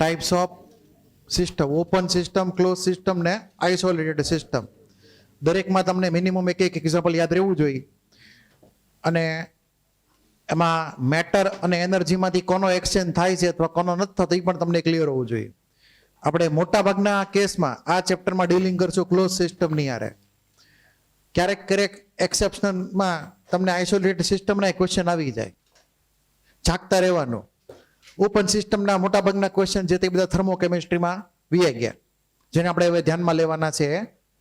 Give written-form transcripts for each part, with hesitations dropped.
Types of system, open system, close system ને isolated system. દરેકમાં તમને મિનિમમ એક એક્ઝામ્પલ યાદ રહેવું જોઈએ. અને એમાં મેટર અને એનર્જીમાંથી કોનો એક્સચેન્જ થાય છે અથવા કોનો નથી થતો એ પણ તમને ક્લિયર હોવું જોઈએ. આપણે મોટાભાગના કેસમાં આ ચેપ્ટરમાં ડીલિંગ કરશું ક્લોઝ સિસ્ટમની યારે. ક્યારેક એક્સેપ્શનમાં તમને આઇસોલેટેડ સિસ્ટમના ક્વેશ્ચન આવી જાય, જાગતા રહેવાનું. ઓપન સિસ્ટમના મોટાભાગના ક્વેશ્ચન જે તે બધા થર્મોકેમિસ્ટ્રીમાં વી ગયા, જેને આપણે હવે ધ્યાનમાં લેવાના છે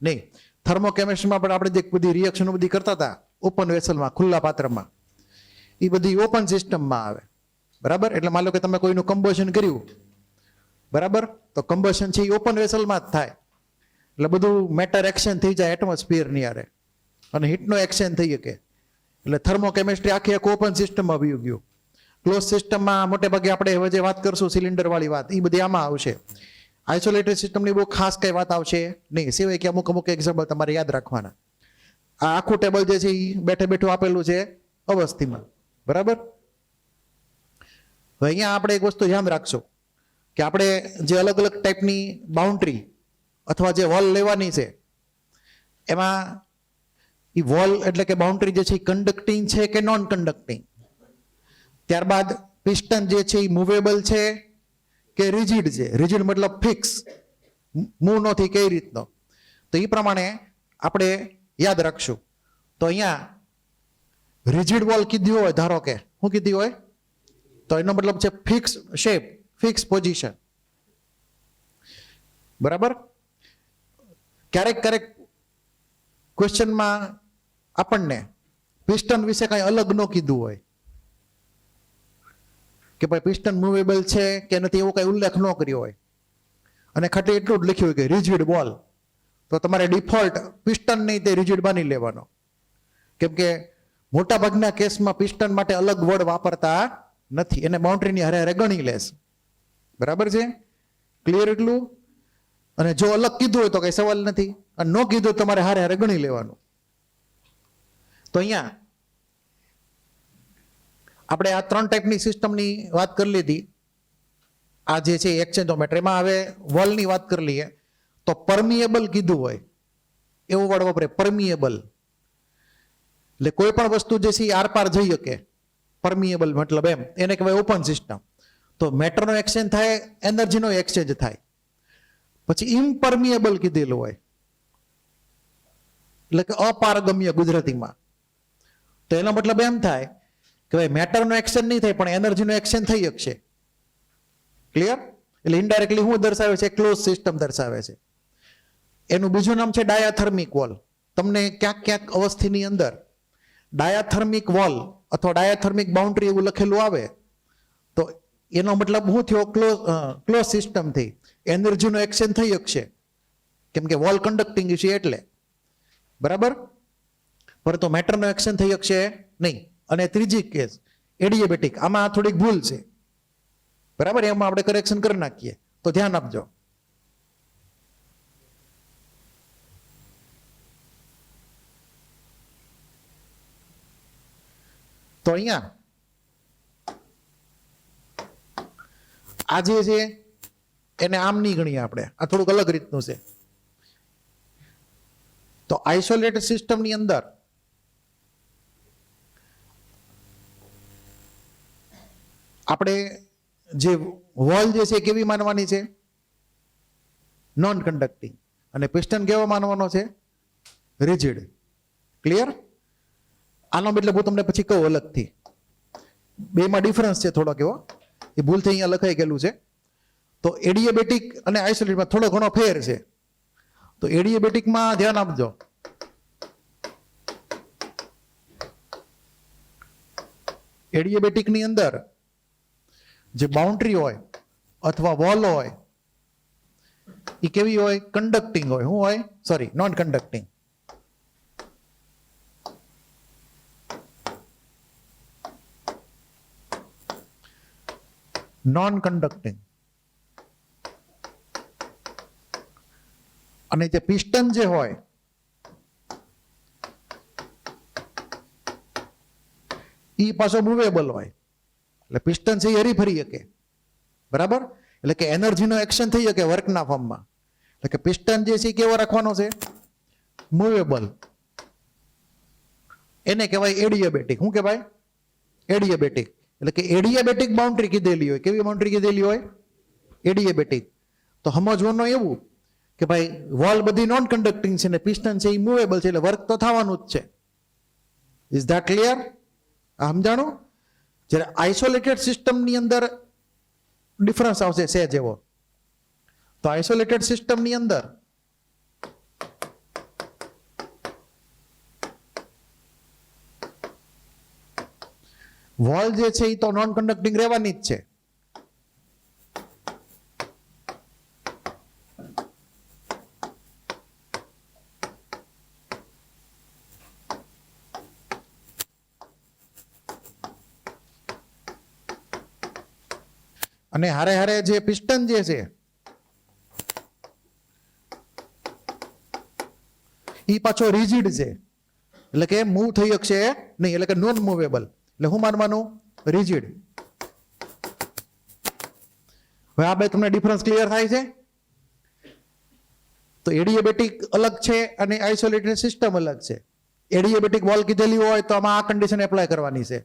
નહીં. થર્મોકેમિસ્ટ્રીમાં પણ આપણે જે બધી રિએક્શનો બધી કરતા હતા ઓપન વેસલમાં, ખુલ્લા પાત્રમાં, એ બધી ઓપન સિસ્ટમમાં આવે. બરાબર? એટલે માનો કે તમે કોઈનું કમ્બશન કર્યું, બરાબર, તો કમ્બશન છે એ ઓપન વેસલમાં જ થાય. એટલે બધું મેટર એક્સચેન્જ થઈ જાય એટમોસ્ફિયરની યારે, અને હીટનો એક્સચેન્જ થઈ શકે. એટલે થર્મોકેમિસ્ટ્રી આખી એક ઓપન સિસ્ટમમાં આવી ગયું. ક્લોઝ સિસ્ટમમાં મોટે ભાગે આપણે હવે જે વાત કરશું સિલિન્ડર વાળી વાત, એ બધી આમાં આવશે. આઇસોલેટેડ સિસ્ટમની બહુ ખાસ કઈ વાત આવશે નહીં, સિવાય કે અમુક એક્ઝામ્પલ તમારે યાદ રાખવાના. આ આખું ટેબલ જે છે એ બેઠે બેઠું આપેલું છે અવસ્થિમાં. બરાબર? હવે અહીંયા આપણે એક વસ્તુ ધ્યાન રાખશું કે આપણે જે અલગ અલગ ટાઈપની બાઉન્ડ્રી અથવા જે વોલ લેવાની છે, એમાં એ વોલ એટલે કે બાઉન્ડ્રી જે છે એ કન્ડક્ટિંગ છે કે નોન કન્ડક્ટિંગ. ત્યારબાદ પિસ્ટન જે છે એ મૂવેબલ છે કે રિજિડ છે. રિજિડ મતલબ ફિક્સ, મૂવ નથી કઈ રીતનો. તો એ પ્રમાણે આપણે યાદ રાખશું. તો અહીંયા રિજિડ વોલ કીધી હોય, ધારો કે શું કીધી હોય, તો એનો મતલબ છે ફિક્સ શેપ, ફિક્સ પોઝિશન. બરાબર? ક્યારેક ક્વેશ્ચનમાં આપણને પિસ્ટન વિશે કઈ અલગ ન કીધું હોય કે ભાઈ પિસ્ટન મૂવેબલ છે કે નથી, એવો કઈ ઉલ્લેખ ન કર્યો હોય, અને ખાલી એટલું જ લખ્યું હોય કે રિજિડ બોલ, તો તમારે ડિફોલ્ટ પિસ્ટન નહીં તે રિજિડ માની લેવાનો. કેમ કે મોટાભાગના કેસમાં પિસ્ટન માટે અલગ વર્ડ વાપરતા નથી, એને બાઉન્ડ્રીની હારે ગણી લેશ. બરાબર છે? ક્લિયર એટલું? અને જો અલગ કીધું હોય તો કઈ સવાલ નથી, અને ન કીધું તમારે હારે ગણી લેવાનું. તો અહીંયા આપણે આ 3 ટાઈપની સિસ્ટમની વાત કરી લીધી. આ જે છે એક્સચેન્જોમેટર. એમાં હવે વોલની વાત કરી લઈએ. તો પરમિએબલ કીધું હોય, એવો વર્ડ વાપરે, પરમિએબલ. એટલે કોઈ પણ વસ્તુ જે છે આર પાર જઈ શકે, પરમિએબલ મતલબ એમ, એને કહેવાય ઓપન સિસ્ટમ. તો મેટરનો એક્સચેન્જ થાય, એનર્જીનો એક્સચેન્જ થાય. પછી ઇમ્પરમિએબલ કીધેલું હોય, એટલે કે અપારગમ્ય ગુજરાતીમાં. તો એનો મતલબ એમ થાય કે ભાઈ મેટરનો એક્સચેન્જ નહીં થાય પણ એનર્જીનો એક્સચેન્જ થઈ શકશે. ક્લિયર? એટલે ઇનડાયરેક્ટલી શું દર્શાવે છે? ક્લોઝ સિસ્ટમ દર્શાવે છે. એનું બીજું નામ છે ડાયાથર્મિક વોલ. તમને ક્યાંક અવસ્થિની અંદર ડાયાથર્મિક વોલ અથવા ડાયાથર્મિક બાઉન્ડ્રી એવું લખેલું આવે તો એનો મતલબ શું થયો? ક્લોઝ સિસ્ટમથી એનર્જીનો એક્સચેન્જ થઈ શકશે, કેમ કે વોલ કન્ડક્ટિંગ છે એટલે. બરાબર? પરંતુ મેટરનો એક્સચેન્જ થઈ શકશે નહીં. અને ત્રીજી કેસ એડિયાબેટિક, આમાં થોડીક ભૂલ છે. બરાબર? એમાં આપણે કરેક્શન કરી નાખીએ, તો ધ્યાન આપજો. તો અહીંયા આ જે છે એને આમ નહીં ગણીએ આપણે, આ થોડુંક અલગ રીતનું છે. તો આઇસોલેટેડ સિસ્ટમની અંદર આપણે જે વોલ જે છે કેવી માનવાની છે? Non conducting. અને પિસ્ટન કેવો માનવાનો છે? રિજિડ. ક્લિયર? આનો મતલબ હું તમને પછી કહું અલગથી. બેમાં ડિફરન્સ છે થોડોક એવો, એ ભૂલથી અહીંયા લખાઈ ગયેલું છે. તો એડિયાબેટિક અને આઇસોલેટેડમાં થોડો ઘણો ફેર છે. તો એડિયાબેટિકમાં ધ્યાન આપજો. એડિયાબેટિકની અંદર જે બાઉન્ડ્રી હોય અથવા વોલ હોય એ કેવી હોય? કન્ડક્ટિંગ હોય. શું હોય? Sorry, non conducting. Non conducting. અને જે પિસ્ટન જે હોય એ પાછો મૂવેબલ હોય. એટલે પિસ્ટન છે એ હરી ફરી શકે. બરાબર? એટલે કે એનર્જીનો એક્શન થઈ શકે વર્કના ફોર્મમાં. એટલે કે પિસ્ટન જે છે એ કેવો રાખવાનો છે? મૂવેબલ. એને કહેવાય એડિયાબેટિક. શું કહેવાય? એડિયાબેટિક. એટલે કે એડિયાબેટિક બાઉન્ડ્રી કીધેલી હોય. કેવી બાઉન્ડ્રી કીધેલી હોય? એડિયાબેટિક. તો સમજવાનું એવું કે ભાઈ વોલ બધી નોન કન્ડક્ટિંગ છે ને પિસ્ટન છે એ મૂવેબલ છે, એટલે વર્ક તો થવાનું જ છે. Is that clear? આ સમજાણું? જ્યારે આઇસોલેટેડ સિસ્ટમની અંદર ડિફરન્સ આવશે છે જેવો. તો આઇસોલેટેડ સિસ્ટમની અંદર વોલ જે છે એ તો નોન કન્ડક્ટિંગ રહેવાની જ છે. અને હારે હારે જે પિસ્ટન જે છે એ પાછો રિજિડ છે, એટલે કે મૂવ થઈ શકશે નહીં, એટલે કે નોન મૂવેબલ. એટલે શું માનવાનું? રિજિડ. હવે આ બે તમને ડિફરન્સ ક્લિયર થાય છે? તો એડિયાબેટિક અલગ છે અને આઇસોલેટેડ સિસ્ટમ અલગ છે. એડિયાબેટિક વોલ કીધેલી હોય તો આમાં આ કન્ડિશન એપ્લાય કરવાની છે,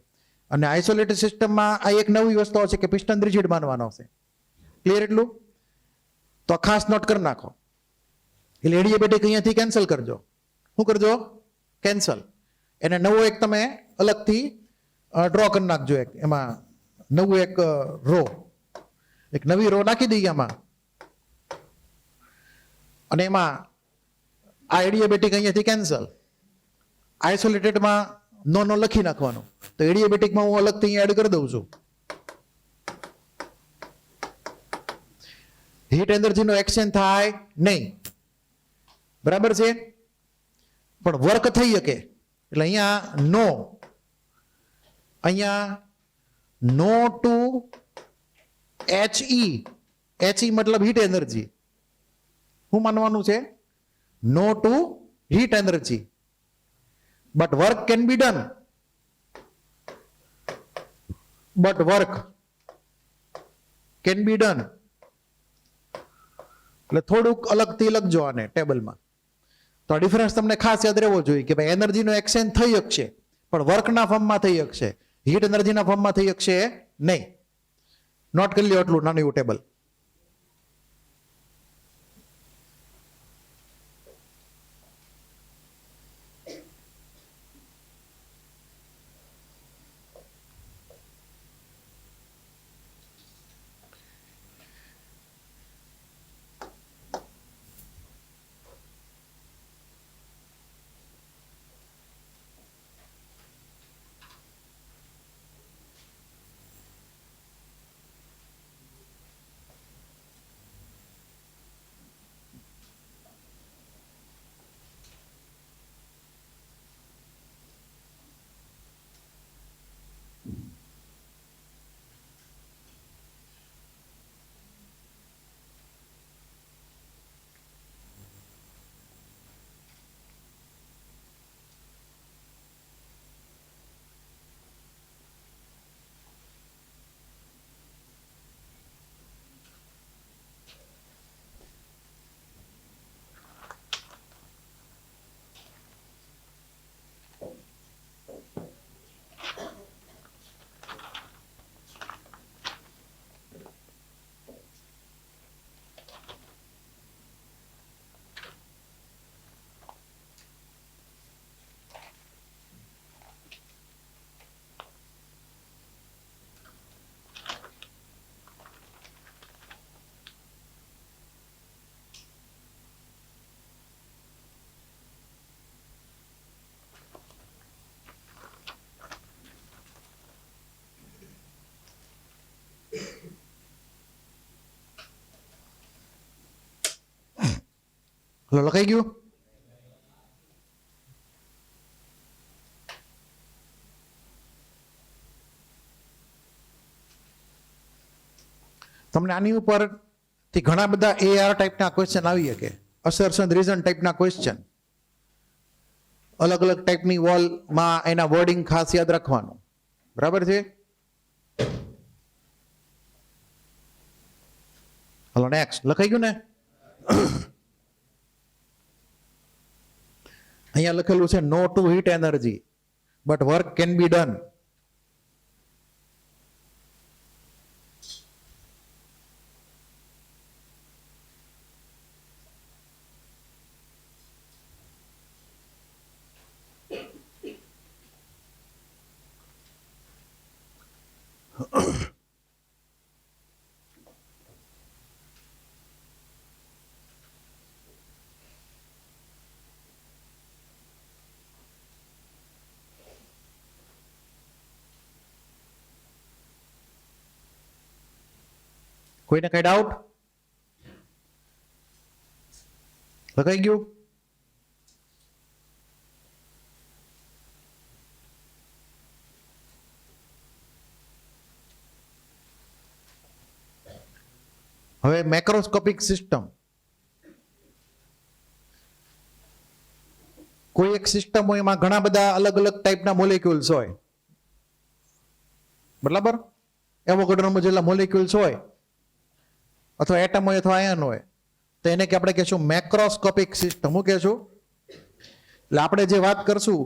અને આઇસોલેટેડ સિસ્ટમમાં આ એક નવી વસ્તુ છે કે પિસ્ટન રિજિડ માનવાનો છે. ક્લિયર એટલું? તો ખાસ નોટ કરી નાખો. એટલે એડિયાબેટિક અહીંયાથી કેન્સલ કરજો. શું કરજો? કેન્સલ. એને નવો એક તમે અલગથી ડ્રો કરી નાખજો. એક એમાં નવું એક રો, એક નવી રો નાખી દઈએ આમાં, અને એમાં આ એડિયાબેટિક અહીંયાથી કેન્સલ. આઇસોલેટેડમાં નો લખી નાખવાનું. તો એડિયાબેટિકમાં હું અલગથી અહીંયા એડ કરી દઉં છું. હીટ એનર્જીનો એક્સચેન્જ થાય નહીં, બરાબર છે? પણ વર્ક થઈ શકે. એટલે અહીંયા નો, અહીંયા નો ટુ HE. HE મતલબ હીટ એનર્જી. શું માનવાનું છે? No to heat energy. But work can be done. But work can be done. એટલે થોડુંક અલગથી લખજો આને ટેબલમાં. તો આ ડિફરન્સ તમને ખાસ યાદ રહેવો જોઈએ કે ભાઈ એનર્જીનો એક્સચેન્જ થઈ શકશે, પણ વર્કના ફોર્મમાં થઈ શકશે, હીટ એનર્જીના ફોર્મમાં થઈ શકશે નહીં. નોટ કરી લ્યો એટલું નાનું એવું ટેબલ. લખાઈ ગયું? તમને આની ઉપરથી ઘણા બધા AR ટાઈપના ક્વેશ્ચન આવી શકે, અસર્શન રીઝન ટાઈપના ક્વેશ્ચન. અલગ અલગ ટાઈપની વોલમાં એના વર્ડિંગ ખાસ યાદ રાખવાનું, બરાબર છે? હલો નેક્સ્ટ લખાઈ ગયું ને? અહીંયા લખેલું છે no to heat energy but work can be done. કોઈને કઈ ડાઉટ? લખાઈ ગયું? હવે મેક્રોસ્કોપિક સિસ્ટમ. કોઈ એક સિસ્ટમ હોય એમાં ઘણા બધા અલગ અલગ ટાઈપના મોલેક્યુલ્સ હોય, બરાબર? એવોગાડ્રોમાં જેટલા મોલેક્યુલ્સ હોય અથવા એટમ હોય અથવા આયન હોય તો એને કે આપણે કહેશું મેક્રોસ્કોપિક સિસ્ટમ. શું કહેશું? એટલે આપણે જે વાત કરશું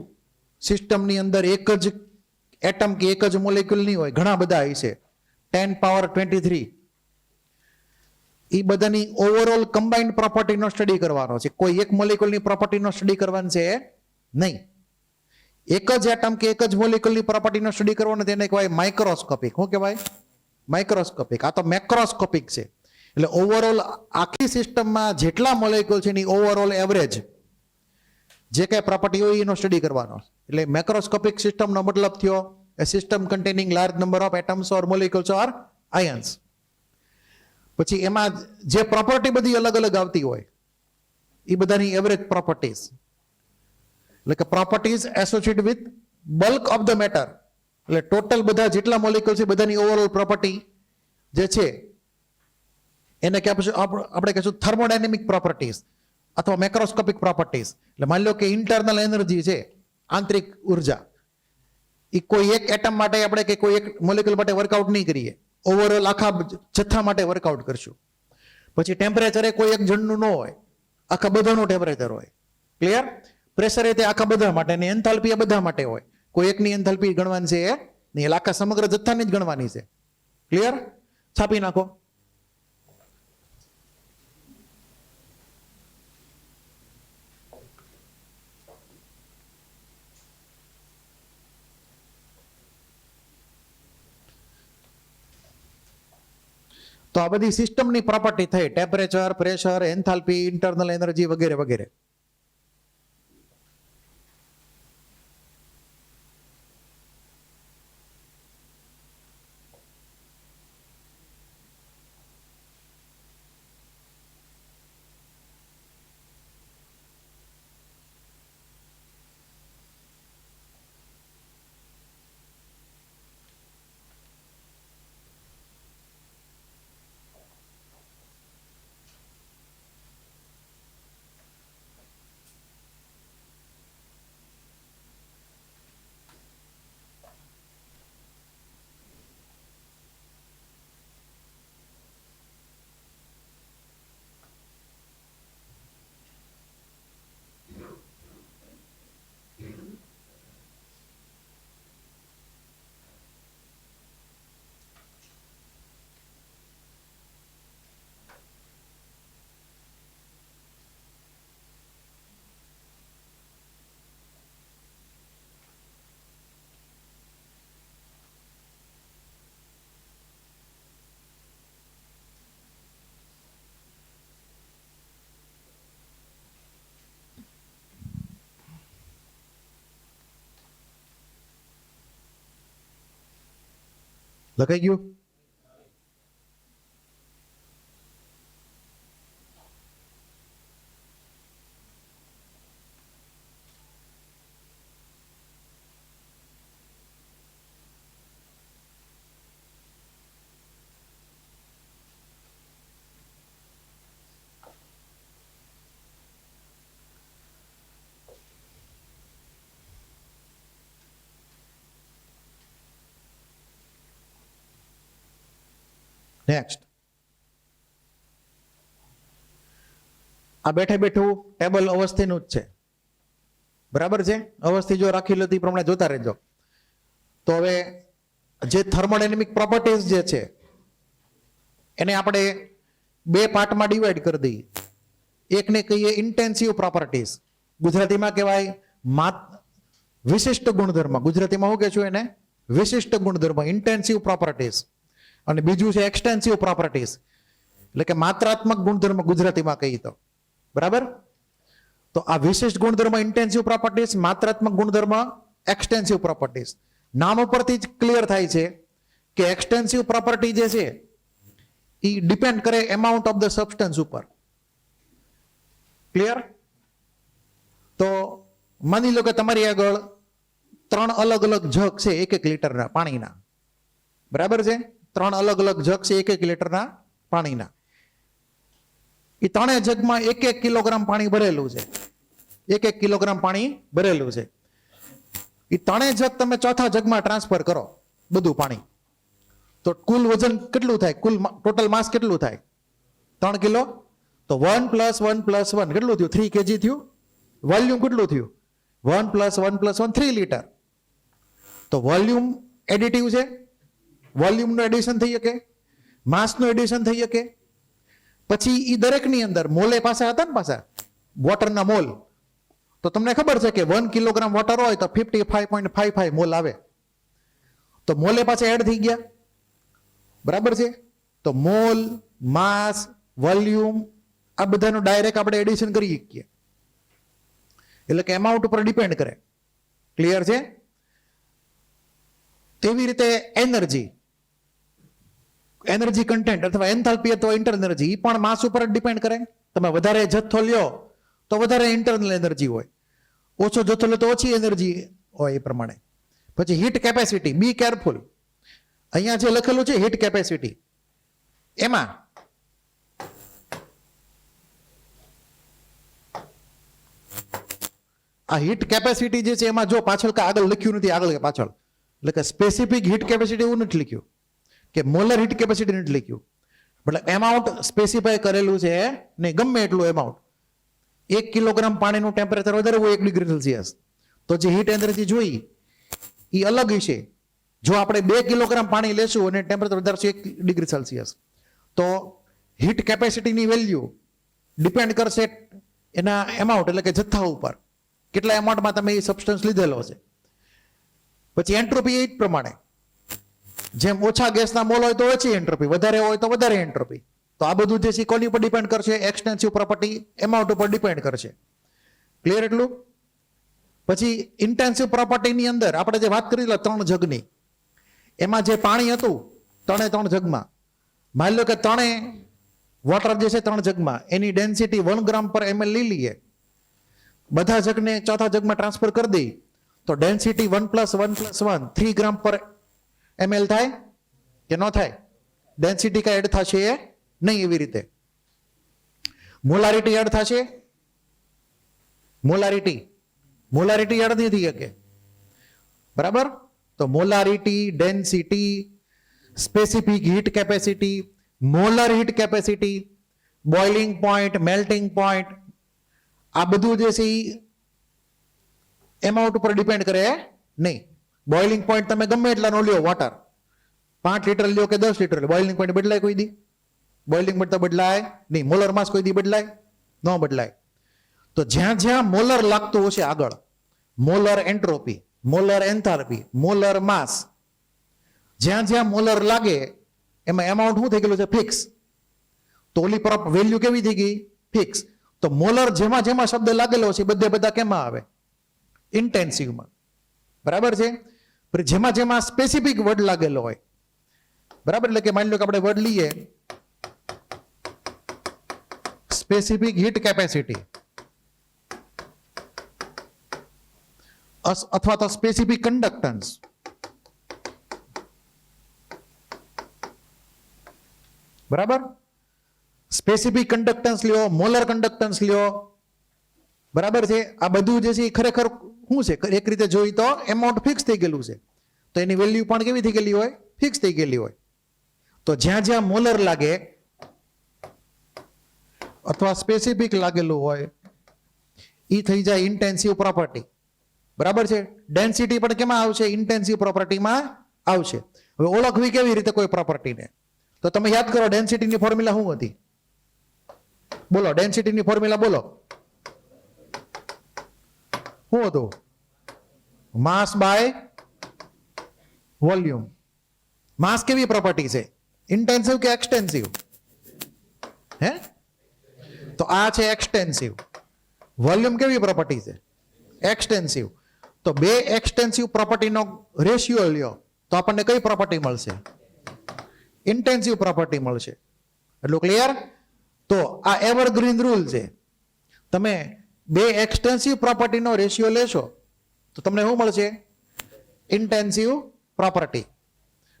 સિસ્ટમની અંદર એક જ એટમ કે એક જ મોલેક્યુલ નહીં હોય, ઘણા બધા હશે, 10⁻23. એ બધાની ઓવરઓલ કમ્બાઇન્ડ પ્રોપર્ટીનો સ્ટડી કરવાનો છે. કોઈ એક મોલેક્યુલની પ્રોપર્ટીનો સ્ટડી કરવાનો છે નહીં. એક જ એટમ કે એક જ મોલેક્યુલની પ્રોપર્ટીનો સ્ટડી કરવાનો તેને કહેવાય માઇક્રોસ્કોપિક. શું કહેવાય? માઇક્રોસ્કોપિક. આ તો મેક્રોસ્કોપિક છે. એટલે ઓવરઓલ આખી સિસ્ટમમાં જેટલા મોલેક્યુલ છે એની ઓવરઓલ એવરેજ જે કઈ પ્રોપર્ટી હોય એનો સ્ટડી કરવાનો. એટલે મેક્રોસ્કોપિક સિસ્ટમનો મતલબ થયો એ system containing large number of atoms or molecules or ions. પછી એમાં જે પ્રોપર્ટી બધી અલગ અલગ આવતી હોય એ બધાની એવરેજ પ્રોપર્ટીઝ, એટલે કે properties associated with bulk of the matter. એટલે ટોટલ બધા જેટલા મોલેક્યુલ છે બધાની ઓવરઓલ પ્રોપર્ટી જે છે એને કે આપણે કહીશું થર્મોડાયનેમિક પ્રોપર્ટીઝ અથવા મેક્રોસ્કોપિક પ્રોપર્ટીઝ. એટલે માની લો કે ઇન્ટરનલ એનર્જી છે, આંતરિક ઉર્જા, એ કોઈ એક એટમ માટે આપણે કે કોઈ એક મોલેક્યુલ માટે વર્કઆઉટ નહીં કરીએ, ઓવરઓલ આખા જથ્થા માટે વર્કઆઉટ કરશું. પછી ટેમ્પરેચર એ કોઈ એક જણનું ન હોય, આખા બધાનું ટેમ્પરેચર હોય. ક્લિયર? પ્રેશર એ તે આખા બધા માટે ને એન્થાલ્પી એ બધા માટે હોય. કોઈ એકની એન્થાલ્પી ગણવાની છે એ નહીં, એટલે આખા સમગ્ર જથ્થાની જ ગણવાની છે. ક્લિયર? છાપી નાખો. તો આ બધી સિસ્ટમની પ્રોપર્ટી થઈ, temperature, pressure, enthalpy, internal energy વગેરે વગેરે. લખાઈ ગયું? નેક્સ્ટ. આ બેઠે બેઠું ટેબલ અવસ્થિનું જ છે, બરાબર છે. અવસ્થિ જો રાખી લો તે પ્રમાણે જોતા રહેજો. તો હવે જે થર્મોડાયનેમિક પ્રોપર્ટીઝ જે છે એને આપણે બે પાર્ટમાં ડિવાઈડ કરી દઈએ. એકને કહીએ ઇન્ટેન્સિવ પ્રોપર્ટીઝ, ગુજરાતીમાં કહેવાય વિશિષ્ટ ગુણધર્મ. ગુજરાતીમાં હું કહે છું એને વિશિષ્ટ ગુણધર્મ, ઇન્ટેન્સિવ પ્રોપર્ટીઝ. અને બીજું છે એક્સટેન્સિવ પ્રોપર્ટીઝ, એટલે કે માત્રાત્મક ગુણધર્મ ગુજરાતીમાં કહીએ તો, બરાબર. તો આ વિશિષ્ટ ગુણધર્મ ઇન્ટેન્સિવ પ્રોપર્ટીઝ, માત્રાત્મક ગુણધર્મ એક્સટેન્સિવ પ્રોપર્ટીઝ. નામ ઉપરથી જ ક્લિયર થાય છે કે એક્સટેન્સિવ પ્રોપર્ટી જે છે એ ડિપેન્ડ કરે એમાઉન્ટ ઓફ ધ સબસ્ટન્સ ઉપર. ક્લિયર? તો માની લો કે તમારી આગળ 3 અલગ અલગ જગ છે 1-1 લીટરના પાણીના, બરાબર છે. 3 અલગ અલગ જગ છે 1-1 લીટરના પાણીના. એ 3 જગમાં 1-1 કિલોગ્રામ પાણી ભરેલું છે, 1-1 કિલોગ્રામ પાણી ભરેલું છે. એ 3 જગ તમે ચોથા જગમાં ટ્રાન્સફર કરો બધું પાણી, તો કુલ વજન કેટલું થાય? કુલ ટોટલ માસ કેટલું થાય? 3 કિલો. તો 1 + 1 + 1 કેટલું થયું? 3 kg થયું. વોલ્યુમ કેટલું થયું? 1 + 1 + 1 3 લીટર. તો વોલ્યુમ એડિટિવ છે, વોલ્યુમનું એડિશન થઈ શકે, માસનું એડિશન થઈ શકે. પછી એ દરેકની અંદર મોલે પાસે હતા ને, પાછા વોટરના મોલ. તો તમને ખબર છે કે 1 કિલોગ્રામ વોટર હોય તો 55.55 મોલ આવે. તો મોલે પાસે એડ થઈ ગયા, બરાબર છે. તો મોલ, માસ, વોલ્યુમ આ બધાનું ડાયરેક્ટ આપણે એડિશન કરી શકીએ, એટલે કે એમાઉન્ટ ઉપર ડિપેન્ડ કરે. ક્લિયર છે? તેવી રીતે એનર્જી કન્ટેન્ટ અથવા એન્થાલ્પી અથવા ઇન્ટરનલ એનર્જી એ પણ માસ ઉપર ડિપેન્ડ કરે. તમે વધારે જથ્થો લ્યો તો વધારે ઇન્ટરનલ એનર્જી હોય, ઓછો જથ્થો લો તો ઓછી એનર્જી હોય એ પ્રમાણે. પછી હીટ કેપેસિટી, બી કેરફુલ. અહીંયા જે લખેલું છે હીટ કેપેસિટી, એમાં આ હીટ કેપેસિટી જે છે એમાં જો પાછળ કે આગળ લખ્યું નથી, આગળ કે પાછળ, એટલે કે સ્પેસિફિક હીટ કેપેસિટી એવું નથી લખ્યું કે મોલર હીટ કેપેસિટી નથી લખ્યું. એટલે એમાઉન્ટ સ્પેસિફાય કરેલું છે નહીં, ગમે એટલું એમાઉન્ટ. 1 કિલોગ્રામ પાણીનું ટેમ્પરેચર વધારે હોય 1 ડિગ્રી સેલ્સિયસ, તો જે હીટ એનર્જી જોઈ એ અલગ હશે. જો આપણે 2 કિલોગ્રામ પાણી લેશું અને ટેમ્પરેચર વધારશું 1 ડિગ્રી સેલ્સિયસ, તો હીટ કેપેસિટીની વેલ્યુ ડિપેન્ડ કરશે એના એમાઉન્ટ, એટલે કે જથ્થા ઉપર, કેટલા એમાઉન્ટમાં તમે એ સબસ્ટન્સ લીધેલો છે. પછી એન્ટ્રોપી એ જ પ્રમાણે, જેમ ઓછા ગેસના મોલ હોય તો ઓછી એન્ટ્રોપી, વધારે હોય તો વધારે એન્ટ્રોપી. તો આ બધું જે છે કોની ઉપર ડિપેન્ડ કરશે? એક્સટેન્સિવ પ્રોપર્ટી એમાઉન્ટ ઉપર ડિપેન્ડ કરશે. ક્લિયર એટલું? પછી ઇન્ટેન્સિવ પ્રોપર્ટીની અંદર આપણે જે વાત કરી 3 જગની, એમાં જે પાણી હતું 3 જગમાં, માની લો કે 3 વોટર જે છે 3 જગમાં એની ડેન્સિટી 1 g/ml લઈ લઈએ, બધા જગને ચોથા જગમાં ટ્રાન્સફર કરી દઈએ, તો ડેન્સિટી 1 + 1 + 1 3 g/ml થાય કે ન થાય? ડેન્સિટી કઈ એડ થશે નહીં. એવી રીતે મોલારિટી એડ થશે? મોલારિટી એડ નહીં થઈ શકે, બરાબર. તો molarity, density, specific heat capacity, molar heat capacity, boiling point, melting point, આ બધું જે છે એમાઉન્ટ ઉપર ડિપેન્ડ કરે નહીં. બોઇલિંગ પોઈન્ટ તમે ગમે એટલા નો લ્યો, વોટર 5 લીટર લ્યો કે 10 લીટર, બોઇલિંગ પોઈન્ટ બદલાય કોઈ દી? બોઇલિંગ પોઈન્ટ તો બદલાય નહીં. મોલર માસ કોઈ દી બદલાય? ન બદલાય. તો જ્યાં જ્યાં મોલર લાગતું હશે આગળ, molar entropy, molar enthalpy, molar mass, જ્યાં જ્યાં મોલર લાગે એમાં એમાઉન્ટ શું થઈ ગયેલું છે? ફિક્સ. તો ઓલી પર વેલ્યુ કેવી થઈ ગઈ? ફિક્સ. તો મોલર જેમાં જેમાં શબ્દ લાગેલો છે બધા કેમાં આવે? ઇન્ટેન્સિવમાં, બરાબર છે. જેમાં જેમાં સ્પેસિફિક વર્ડ લાગેલો હોય, બરાબર. એટલે કે માની લો કે આપણે વર્ડ લઈએ સ્પેસિફિક હીટ કેપેસિટી અથવા તો સ્પેસિફિક કન્ડક્ટન્સ, બરાબર. સ્પેસિફિક કન્ડક્ટન્સ લ્યો, મોલર કન્ડક્ટન્સ લ્યો, બરાબર છે. આ બધું જે છે એ ખરેખર શું છે? એક રીતે જોઈ તો એમાઉન્ટ ફિક્સ થઈ ગયેલું છે, તો એની વેલ્યુ પણ કેવી થઈ ગયેલી હોય? ફિક્સ થઈ ગયેલી હોય. તો જ્યાં જ્યાં મોલર લાગે અથવા સ્પેસિફિક લાગેલું હોય એ થઈ જાય ઇન્ટેન્સિવ પ્રોપર્ટી. બરાબર છે. ડેન્સિટી પણ કેમાં આવશે? ઇન્ટેન્સિવ પ્રોપર્ટીમાં આવશે. હવે ઓળખવી કેવી રીતે કોઈ પ્રોપર્ટીને? તો તમે યાદ કરો ડેન્સિટીની ફોર્મ્યુલા શું હતી? બોલો, ડેન્સિટીની ફોર્મ્યુલા બોલો. શું હતું? માસ બાય વોલ્યુમ. માસ કેવી પ્રોપર્ટી છે? ઇન્ટેન્સિવ કે એક્સટેન્સિવ? હે? તો આ છે એક્સટેન્સિવ. વોલ્યુમ કેવી પ્રોપર્ટી છે? એક્સટેન્સિવ. તો બે એક્સટેન્સિવ પ્રોપર્ટીનો રેશિયો લ્યો તો આપણને કઈ પ્રોપર્ટી મળશે? ઇન્ટેન્સિવ પ્રોપર્ટી મળશે. એટલું ક્લિયર? તો આ એવરગ્રીન રૂલ છે. તમે બે એક્સટેન્સિવ પ્રોપર્ટીનો રેશિયો લેશો તો તમને શું મળશે? Intensive property.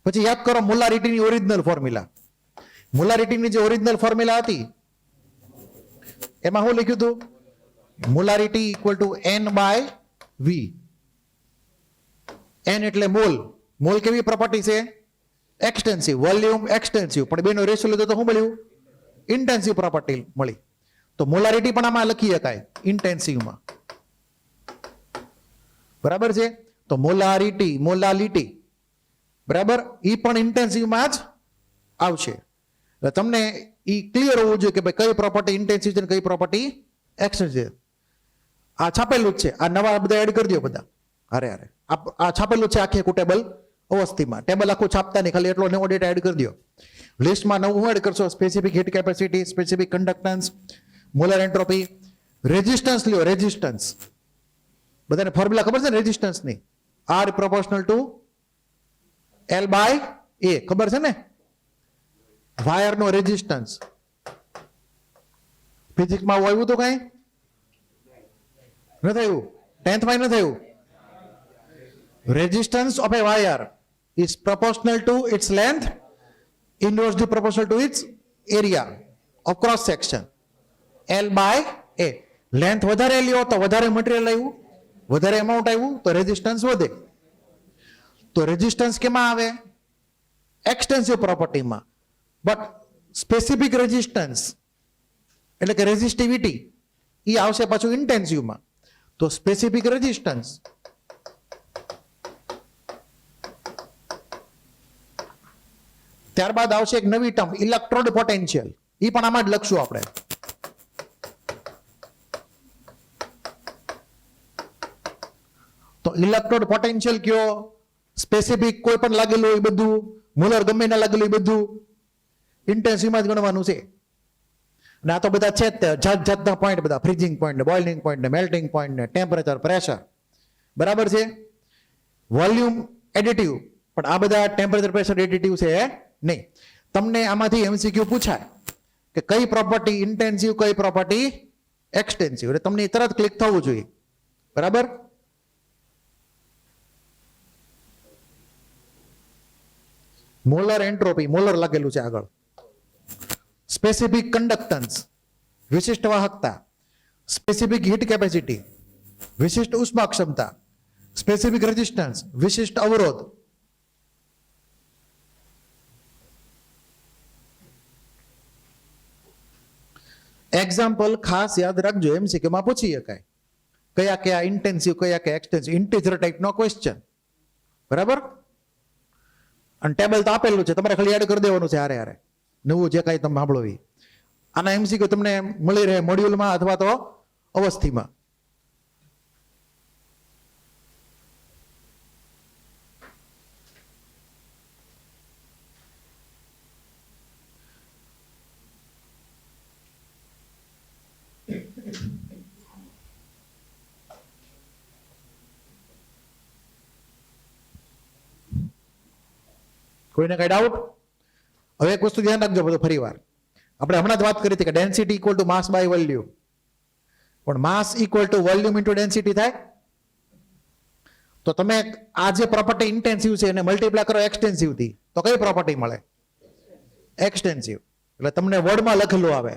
પછી યાદ કરો મોલારિટીની ઓરિજિનલ ફોર્મ્યુલા. મોલારિટીની જે ઓરિજિનલ ફોર્મ્યુલા હતી એમાં શું લખ્યું હતું? Molarity equal to N by V. N એટલે મોલ. મોલ કેવી પ્રોપર્ટી છે? એક્સટેન્સિવ. Volume extensive. પણ બેનો રેશિયો લીધો તો શું મળ્યું? ઇન્ટેન્સિવ પ્રોપર્ટી મળી. તો મોલારિટી પણ આમાં લખી શકાય ઇન્ટેન્સિવમાં. બરાબર છે. તો મોલારિટી, મોલાલિટી, બરાબર, એ પણ ઇન્ટેન્સિવમાં જ આવશે. એટલે તમને એ ક્લિયર હોવું જોઈએ કે ભાઈ કઈ પ્રોપર્ટી ઇન્ટેન્સિવ છે ને કઈ પ્રોપર્ટી એક્સટેન્સિવ છે. આ છાપેલું જ છે. આ નવા બધા એડ કરી દો બધા. અરે આ છાપેલું છે આખી આખું ટેબલ અવસ્થિમાં. ટેબલ આખું છાપતા નહીં, ખાલી એટલો નવો ડેટા એડ કરી દો. લિસ્ટમાં નવું એડ કરશો. Specific heat capacity, specific conductance, molar entropy, resistance લ્યો. રેઝિસ્ટન્સ બધાને ફોર્મ્યુલા ખબર છે ને રેઝિસ્ટન્સની? R proportional to L by A. ખબર છે ને? વાયરનો રેઝિસ્ટન્સ ફિઝિક્સમાં આવ્યું તો કઈ ન થયું? 10th માં ન થયું? Resistance of A wire is proportional to its length inversely proportional to its area of cross section L by A. Length વધારે લ્યો તો વધારે મટીરિયલ આવ્યું, વધારે એમાઉન્ટ આવ્યું તો રેઝિસ્ટન્સ વધે. તો રેઝિસ્ટન્સ કેમાં આવે? એક્સટેન્સિવ પ્રોપર્ટીમાં. બટ સ્પેસિફિક રેઝિસ્ટન્સ એટલે કે રેઝિસ્ટિવિટી એ આવશે પાછું ઇન્ટેન્સિવમાં. તો સ્પેસિફિક રેઝિસ્ટન્સ ત્યારબાદ આવશે એક નવી ટર્મ ઇલેક્ટ્રોડ પોટેન્શિયલ. એ પણ આમાં જ લખશું આપણે. તો ઇલેક્ટ્રોડ પોટેન્શિયલ કયો? સ્પેસિફિક કોઈ પણ લાગેલું હોય બધું, મોલર ગમે ના લાગેલું હોય બધું ઇન્ટેન્સિવમાં જ ગણવાનું છે. અને આ તો બધા છે જ જાત જાતના પોઈન્ટ, બધા ફ્રીઝિંગ પોઈન્ટ ને, બોઇલિંગ પોઈન્ટ ને, મેલ્ટિંગ પોઈન્ટ ને, ટેમ્પરેચર, પ્રેશર. બરાબર છે. વોલ્યુમ એડિટિવ, પણ આ બધા ટેમ્પરેચર, પ્રેશર એડિટિવ છે નહીં. તમને આમાંથી MCQ પૂછાય કે કઈ પ્રોપર્ટી ઇન્ટેન્સિવ, કઈ પ્રોપર્ટી એક્સટેન્સિવ, એટલે તમને તરત ક્લિક થવું જોઈએ. બરાબર. મોલર એન્ટ્રોપી, મોલર લાગેલું છે આગળ. સ્પેસિફિક કન્ડક્ટન્સ, વિશિષ્ટ વાહકતા. સ્પેસિફિક હીટ કેપેસિટી, વિશિષ્ટ ઉષ્મા ક્ષમતા. સ્પેસિફિક રેઝિસ્ટન્સ, વિશિષ્ટ અવરોધ. એક્ઝામ્પલ ખાસ યાદ રાખજો, MCQ માં પૂછી શકાય. કયા કયા ઇન્ટેન્સિવ, કયા કયા એક્સટેન્સિવ, ઇન્ટિજર ટાઈપનો ક્વેશ્ચન. બરાબર. અને ટેબલ તો આપેલું છે, તમારે ખાલી એડ કરી દેવાનું છે હારે હારે. નવું જે કાંઈ તમે સાંભળો એ. આના MCQ તમને મળી રહે મોડ્યુલમાં અથવા તો અવસ્થિમાં. કોઈને કઈ ડાઉટ? હવે એક વસ્તુ ધ્યાન રાખજો બધું ફરી વાર. આપણે હમણાં જ વાત કરી હતી કે density equal to mass by volume. પણ mass equal to volume into density થાય. તો તમે આ જે પ્રોપર્ટી ઇન્ટેન્સિવ છે એને મલ્ટીપ્લાય કરો એક્સટેન્સિવ થી, તો કઈ પ્રોપર્ટી મળે? એક્સટેન્સિવ. એટલે તમને વર્ડમાં લખેલું આવે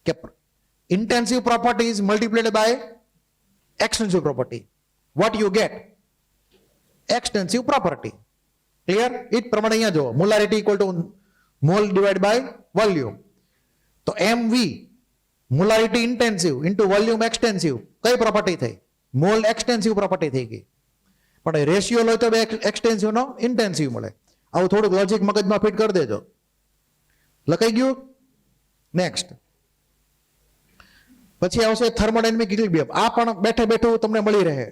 કે intensive property is multiplied by extensive property. What you get? Extensive property. Clear? it પ્રમાણે અહીંયા જો molarity equal to mole divide by volume. તો MV molarity intensive into volume extensive, કઈ પ્રોપર્ટી થઈ? મોલ એક્સટેન્સિવ પ્રોપર્ટી થઈ ગઈ. પણ ratio લો તો બે એક્સટેન્સિવ નો ઇન્ટેન્સિવ મળે. આવું થોડુંક લોજિક મગજમાં ફિટ કરી દેજો. લખાઈ ગયું? નેક્સ્ટ પછી આવશે થર્મોડાયનેમિક ઇક્વિલિબ્રિયમ. આ પણ બેઠે બેઠું તમને મળી રહે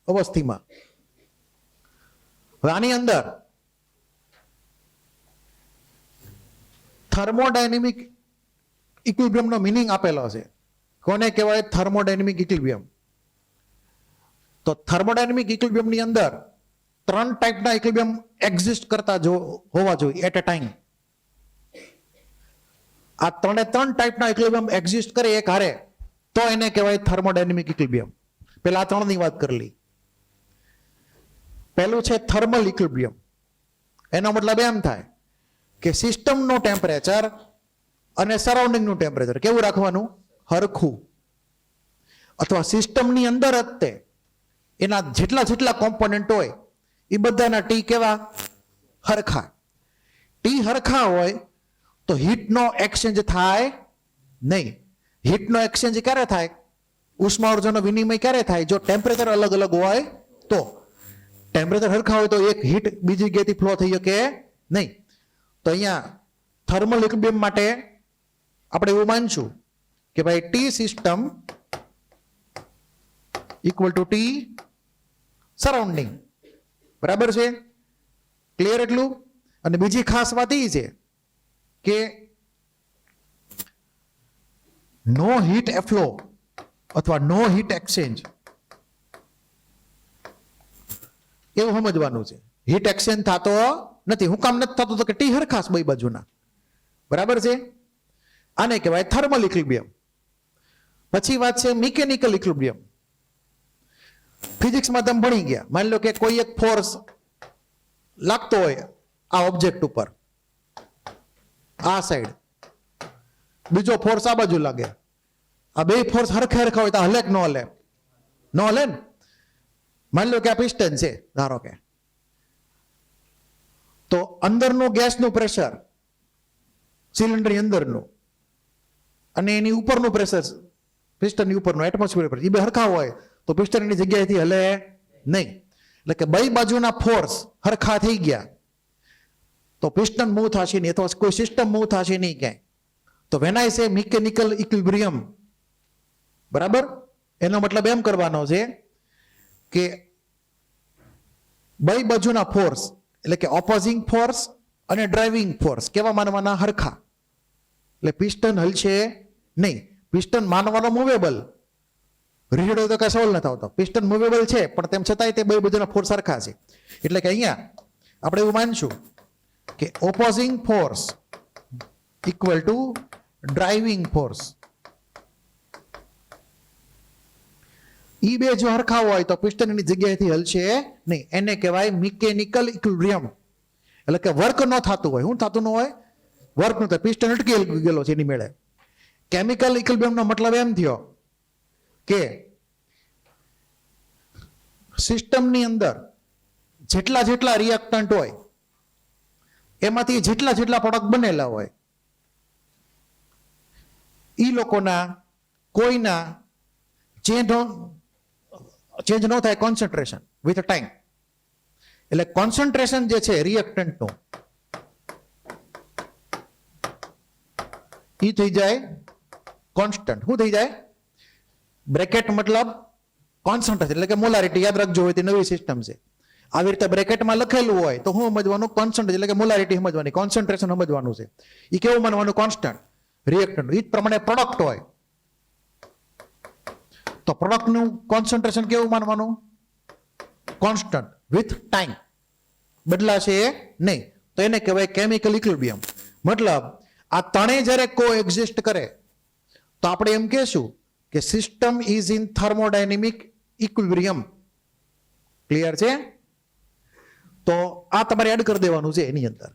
અવસ્થિમાં. હવે આની અંદર થર્મોડાયનેમિક ઇક્વિલિબ્રિયમ નો મિનિંગ આપેલો છે. કોને કહેવાય થર્મોડાયનેમિક ઇક્વિલિબ્રિયમ? તો થર્મોડાયનેમિક ઇક્વિલિબ્રિયમ ની અંદર 3 ટાઈપના ઇક્વિલિબ્રિયમ એક્ઝિસ્ટ કરતા હોવા જોઈએ એટ અ ટાઈમ. આ 3 ટાઈપના ઇક્વિલિબ્રિયમ એક્ઝિસ્ટ કરે એક હારે તો એને કહેવાય થર્મોડાયનેમિક ઇક્વિલિબ્રિયમ. પેલા આ 3 ની વાત કરી લી. પહેલું છે થર્મલ ઇક્વિલિબ્રિયમ. એનો મતલબ એમ થાય કે સિસ્ટમનું ટેમ્પરેચર અને સરાઉન્ડિંગનું ટેમ્પરેચર કેવું રાખવાનું? હરખું. અથવા સિસ્ટમની અંદર જ તે એના જેટલા કોમ્પોનન્ટ હોય એ બધાના ટી કેવા? હરખા. ટી હરખા હોય તો હીટનો એક્સચેન્જ થાય નહીં. હીટનો એક્સચેન્જ ક્યારે થાય? ઉષ્મા ઉર્જાનો વિનિમય ક્યારે થાય? જો ટેમ્પરેચર અલગ અલગ હોય તો. ટેમ્પરેચર હરખા હોય તો એક હીટ બીજી જગ્યાએથી ફ્લો થઈ શકે નહીં. તો અહીંયા થર્મલ ઇક્વિલિબ્રિયમ માટે આપણે એવું માનશું કે ભાઈ T system equal to T surrounding. બરાબર છે? ક્લિયર એટલું? અને બીજી ખાસ વાત એ છે કે નો હીટ એફ્લો અથવા નો હીટ એક્સચેન્જ એવું સમજવાનું છે. હીટ એક્સચેન્જ થતો નથી. હું કામ નથી થતો? તો કે ટી હરખાસ બે બાજુના. બરાબર છે? આને કહેવાય થર્મલ ઇક્વિલિબ્રિયમ. પછી વાત છે મિકેનિકલ ઇક્વિલિબ્રિયમ. ફિઝિક્સમાં તમે ભણી ગયા. માની લો કે કોઈ એક ફોર્સ લાગતો હોય આ ઓબ્જેક્ટ ઉપર, આ સાઈડ, બીજો ફોર્સ આ બાજુ લાગે. આ બે ફોર્સ હરખા હરખા હોય તો હલે કે ન હલે? ન હલે ને. માની લો કે આ પિસ્ટન છે ધારો કે, તો અંદરનું ગેસનું પ્રેશર સિલિન્ડરની અંદરનું અને એની ઉપરનું પ્રેશર પિસ્ટનની ઉપરનું એટમોસ્ફિયર પ્રેશર એ બે હરખા હોય તો પિસ્ટન એની જગ્યાએથી હલે નહીં. એટલે કે બે બાજુના ફોર્સ હરખા થઈ ગયા તો પિસ્ટન મૂવ થશે નહીં અથવા કોઈ સિસ્ટમ મૂવ થશે નહીં ક્યાંય. તો વેન આઈ સે મિકેનિકલ ઇક્વિલિબ્રિયમ, બરાબર, એનો મતલબ એમ કરવાનો છે કે બે બાજુના ફોર્સ એટલે કે ઓપોઝિંગ ફોર્સ અને ડ્રાઇવિંગ ફોર્સ કેવા માનવાના? હરખા. એટલે પિસ્ટન હલશે નહીં. પિસ્ટન માનવાનો મૂવેબલ, રીડ હોય તો કઈ સવાલ નથી આવતો. પિસ્ટન મૂવેબલ છે પણ તેમ છતાંય તે બે બાજુના ફોર્સ સરખા છે. એટલે કે અહીંયા આપણે એવું માનશું કે opposing force equal to driving force. ઈ બે જો હરખા હોય તો પિસ્ટન એની જગ્યાએથી હલશે નહીં. એને કહેવાય મિકેનિકલ ઇક્વિલિબ્રિયમ. એટલે કે વર્ક ન થતું હોય. શું થતું ન હોય? વર્ક ન થાય. પિસ્ટન અટકી ગયેલો છે એની મેળે. કેમિકલ ઇક્વિલિબ્રિયમનો મતલબ એમ થયો કે સિસ્ટમની અંદર જેટલા રિએક્ટન્ટ હોય એમાંથી જેટલા પ્રોડક્ટ બનેલા હોય એ લોકોના કોઈના ચેન્જ ન થાય કોન્સન્ટ્રેશન વિથ ટાઈમ. એટલે કોન્સન્ટ્રેશન જે છે રિએક્ટન્ટનું એ થઈ જાય કોન્સ્ટન્ટ. શું થઈ જાય? બ્રેકેટ મતલબ કોન્સન્ટ્રેશન એટલે કે મોલારિટી. યાદ રાખજો, હોય તે નવી સિસ્ટમ છે. આવી રીતે બ્રેકેટમાં લખેલું હોય તો શું સમજવાનું? કોન્સન્ટ્રેશન એટલે કે મોલારિટી સમજવાની, કોન્સન્ટ્રેશન સમજવાનું છે. એ કેવું માનવાનું? કોન્સ્ટન્ટ. રિએક્ટન્ટ એ જ પ્રમાણે પ્રોડક્ટ હોય તો પ્રોડક્ટનું કોન્સન્ટ્રેશન કેવું માનવાનું? કોન્સ્ટન્ટ વિથ ટાઈમ, બદલાશે નહીં. તો એને કહેવાય કેમિકલ ઇક્વિલિબ્રિયમ. મતલબ આ ત્રણેય જ્યારે કો એક્ઝિસ્ટ કરે તો આપણે એમ કહેશું કે system is in thermodynamic equilibrium. Clear છે? તો આ તમારે એડ કરી દેવાનું છે એની અંદર.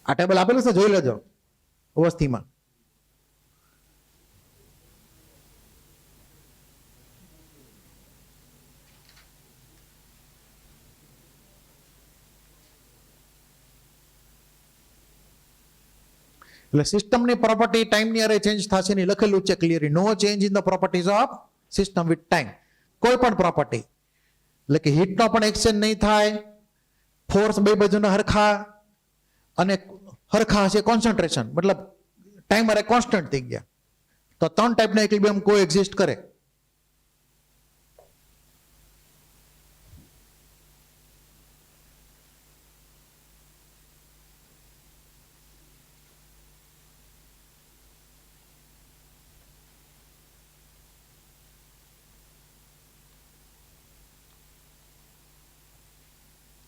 આ ટેબલ આપેલું છે, જોઈ લેજો અવસ્થિમાં. એટલે સિસ્ટમની પ્રોપર્ટી ટાઈમની અરે ચેન્જ થશે નહીં, લખેલું છે clearly, no change in the properties of system with time. કોઈ પણ પ્રોપર્ટી, એટલે કે હીટનો પણ એક્સચેન્જ નહીં થાય, ફોર્સ બે બાજુના હરખા અને હરખા હશે કોન્સન્ટ્રેશન, મતલબ ટાઈમ અરે કોન્સ્ટન્ટ થઈ ગયા. તો 3 ટાઈપના ઇક્વિલિબ્રિયમ કો એક્ઝિસ્ટ કરે.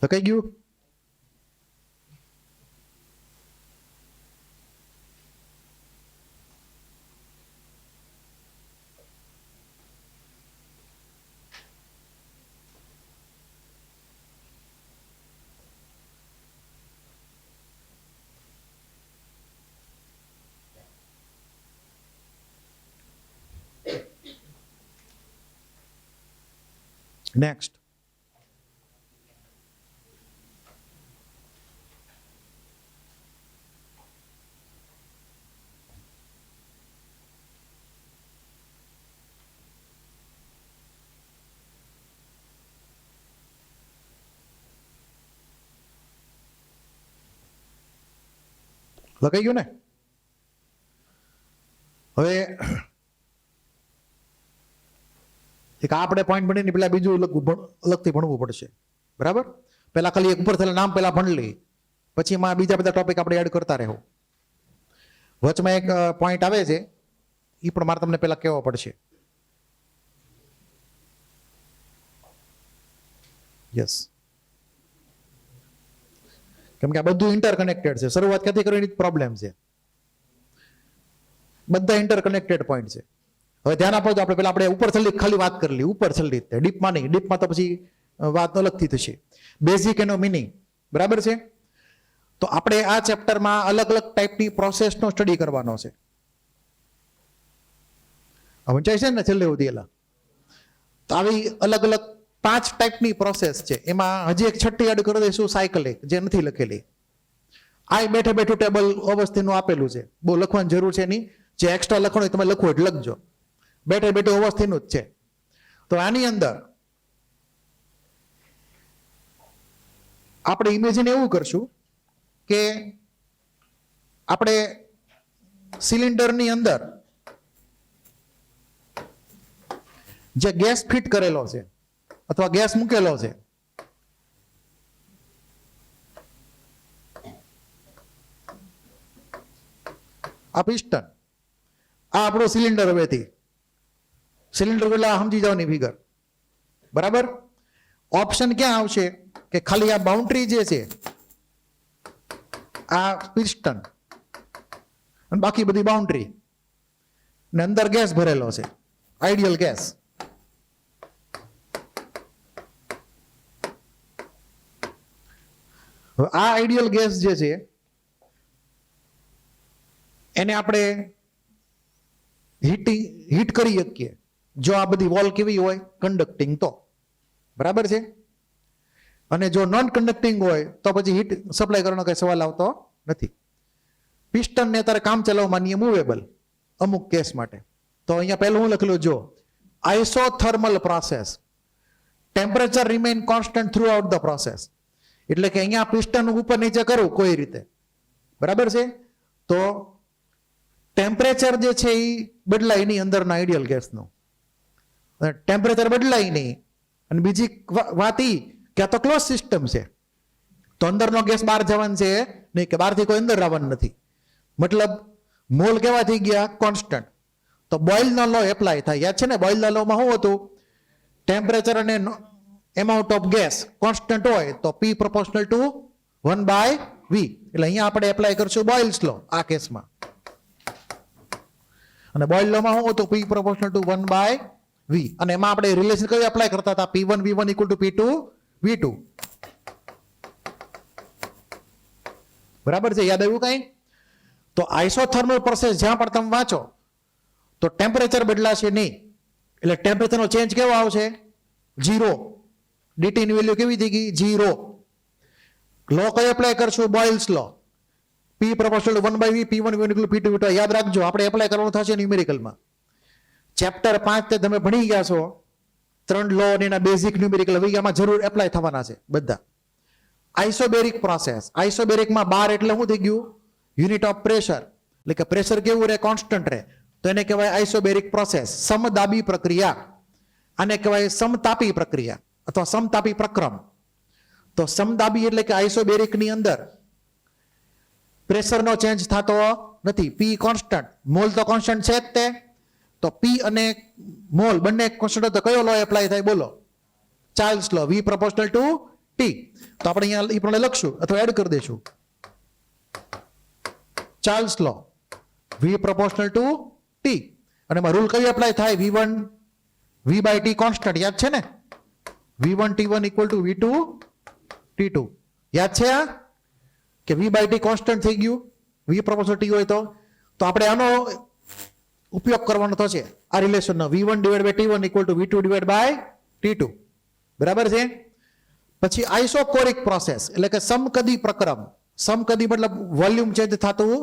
લખાઈ ગયું? નેક્સ્ટ, લખાઈ ગયું ને? હવે એક આપણે પોઈન્ટ ભણીને પેલા બીજું અલગથી ભણવું પડશે, બરાબર? પેલા ખાલી એક ઉપર થયેલા નામ પેલા ભણી લઈ, પછી એમાં બીજા બધા ટોપિક આપણે એડ કરતા રહેવું. વચમાં એક પોઈન્ટ આવે છે, એ પણ મારે તમને પેલા કહેવો પડશે. યસ, કેમ કે આ બધું ઇન્ટરકનેક્ટેડ છે. શરૂઆત ક્યાંથી કરવાની પ્રોબ્લેમ છે, બધા ઇન્ટરકનેક્ટેડ પોઈન્ટ છે. હવે ધ્યાન આપો તો આપણે ઉપર છેલ્લી ખાલી વાત કરી લઈએ, ઉપર છેલ્લી રીતે, ડીપમાં નહીં. ડીપમાં તો પછી વાત અલગથી થશે. બેઝિક એનો મિનિંગ, બરાબર છે? તો આપણે આ ચેપ્ટરમાં અલગ અલગ ટાઈપની પ્રોસેસનો સ્ટડી કરવાનો છે. સમજાય છે ને છેલ્લે સુધી? એલા તો આવી અલગ અલગ 5 ટાઈપની પ્રોસેસ છે. એમાં હજી એક છઠ્ઠી એડ કરી દઈશું, સાયકલિક, જે નથી લખેલી. આ બેઠે બેઠું ટેબલ અવસ્થિનું આપેલું છે, બહુ લખવાની જરૂર છે નહીં. જે એક્સ્ટ્રા લખવાનું હોય તમે લખો એટલે લખજો, બેઠે બેઠું અવસ્થિનું જ છે. તો આની અંદર આપણે ઇમેજિન એવું કરશું કે આપણે સિલિન્ડરની અંદર જે ગેસ ફિટ કરેલો છે અથવા ગેસ મૂકેલો છે, આ પિસ્ટન, આ આપણું સિલિન્ડર. હવેથી સિલિન્ડર પેલા સમજી જવાની ફિગર, બરાબર? ઓપ્શન ક્યાં આવશે કે ખાલી આ બાઉન્ડ્રી જે છે, આ પિસ્ટન અને બાકી બધી બાઉન્ડ્રી ને અંદર ગેસ ભરેલો છે, આઈડિયલ ગેસ. આ આઈડિયલ ગેસ જે છે એને આપણે હીટ કરી શકીએ જો આ બધી વોલ કેવી હોય, કન્ડક્ટિંગ, તો બરાબર છે. અને જો નોન કન્ડક્ટિંગ હોય તો પછી હીટ સપ્લાય કરવાનો કઈ સવાલ આવતો નથી. પિસ્ટનને અત્યારે કામ ચલાવવા માનીએ મૂવેબલ અમુક કેસ માટે. તો અહીંયા પહેલું હું લખેલું, જો isothermal process, temperature remain constant through out the process. એટલે કે અહીંયા પિસ્ટન ઉપર નીચે કરું કોઈ રીતે, બરાબર છે, તો ટેમ્પરેચર જે છે એ બદલાય નહીં અંદરના આઈડિયલ ગેસનું. ટેમ્પરેચર બદલાય નહીં. અને બીજી વાત એ કે આ તો ક્લોઝ સિસ્ટમ છે, તો અંદરનો ગેસ બહાર જવાનું છે નહીં, કે બહારથી કોઈ અંદર આવવાનું નથી. મતલબ મોલ કેવા થઈ ગયા? કોન્સ્ટન્ટ. તો બોઇલનો લો એપ્લાય થાય. યાદ છે ને, બોઇલના લોમાં શું હતું? ટેમ્પરેચર અને એમાઉન્ટ ઓફ ગેસ કોન્સ્ટન્ટ હોય તો P પ્રોપોર્શનલ ટુ 1/V. એટલે અહીંયા આપણે એપ્લાય કરશું બોઇલ્સ લો આ કેસમાં. અને બોઇલ લોમાં શું હતું? P proportional two 1/V. અને એમાં આપણે રિલેશન કયું એપ્લાય કરતા હતા? P1 V1 equal to P2 V2. બરાબર છે? યાદ આવ્યું કઈ? તો આઇસોથર્મલ પ્રોસેસ જ્યાં પણ તમે વાંચો તો ટેમ્પરેચર બદલાશે નહીં. એટલે ટેમ્પરેચરનો ચેન્જ કેવો આવશે? 0. ડીટી ની વેલ્યુ કેવી થઈ ગઈ? 0. લો કયો એપ્લાય કરશું? બોઇલ્સ લો. P proportional to 1/v, P1 equal to P2 V2. યાદ રાખજો, આપણે એપ્લાય કરવાનું થશે ન્યુમેરિકલમાં. ચેપ્ટર 5 તે તમે ભણી ગયા છો, 3 લો અને એના બેઝિક ન્યુમેરિકલ, હવે આમાં જરૂર એપ્લાય થવાના છે બધા. આઇસોબેરિક પ્રોસેસ, આઇસોબેરિકમાં બાર એટલે શું થઈ ગયું? યુનિટ ઓફ પ્રેશર, એટલે કે પ્રેશર કેવું રહે? કોન્સ્ટન્ટ રહે, તો એને કહેવાય આઇસોબેરિક પ્રોસેસ, સમદાબી પ્રક્રિયા. આને કહેવાય સમતાપી પ્રક્રિયા અથવા સમતાપી પ્રક્રમ. તો સમદાબી એટલે કે આઇસોબેરિક ની અંદર પ્રેશરનો ચેન્જ થતો નથી. પી કોન્સ્ટન્ટ, મોલ તો કોન્સ્ટન્ટ છે જ તે. તો પી અને મોલ બંને કોન્સ્ટન્ટ, તો કયો લો એપ્લાય થાય? બોલો. Charles law, V proportional to T. તો આપણે અહીંયા એ પ્રમાણે લખશું અથવા એડ કરી દઈશું. Charles law, V proportional to T. અને એમાં રૂલ કયો એપ્લાય થાય? V1 V/T કોન્સ્ટન્ટ, યાદ છે ને? V1 T1 equal to V2 T2. યાદ છે આ કે V/T કોન્સ્ટન્ટ થઈ ગયું, V પ્રોપોર્શનલ T હોય તો આપણે આનો ઉપયોગ કરવાનો થશે આ રિલેશનનો. V1 / T1 equal to V2 / T2. બરાબર છે? પછી આઇસોકોરિક પ્રોસેસ એટલે કે સમકદી પ્રક્રમ. સમકદી મતલબ વોલ્યુમ ચેન્જ થતું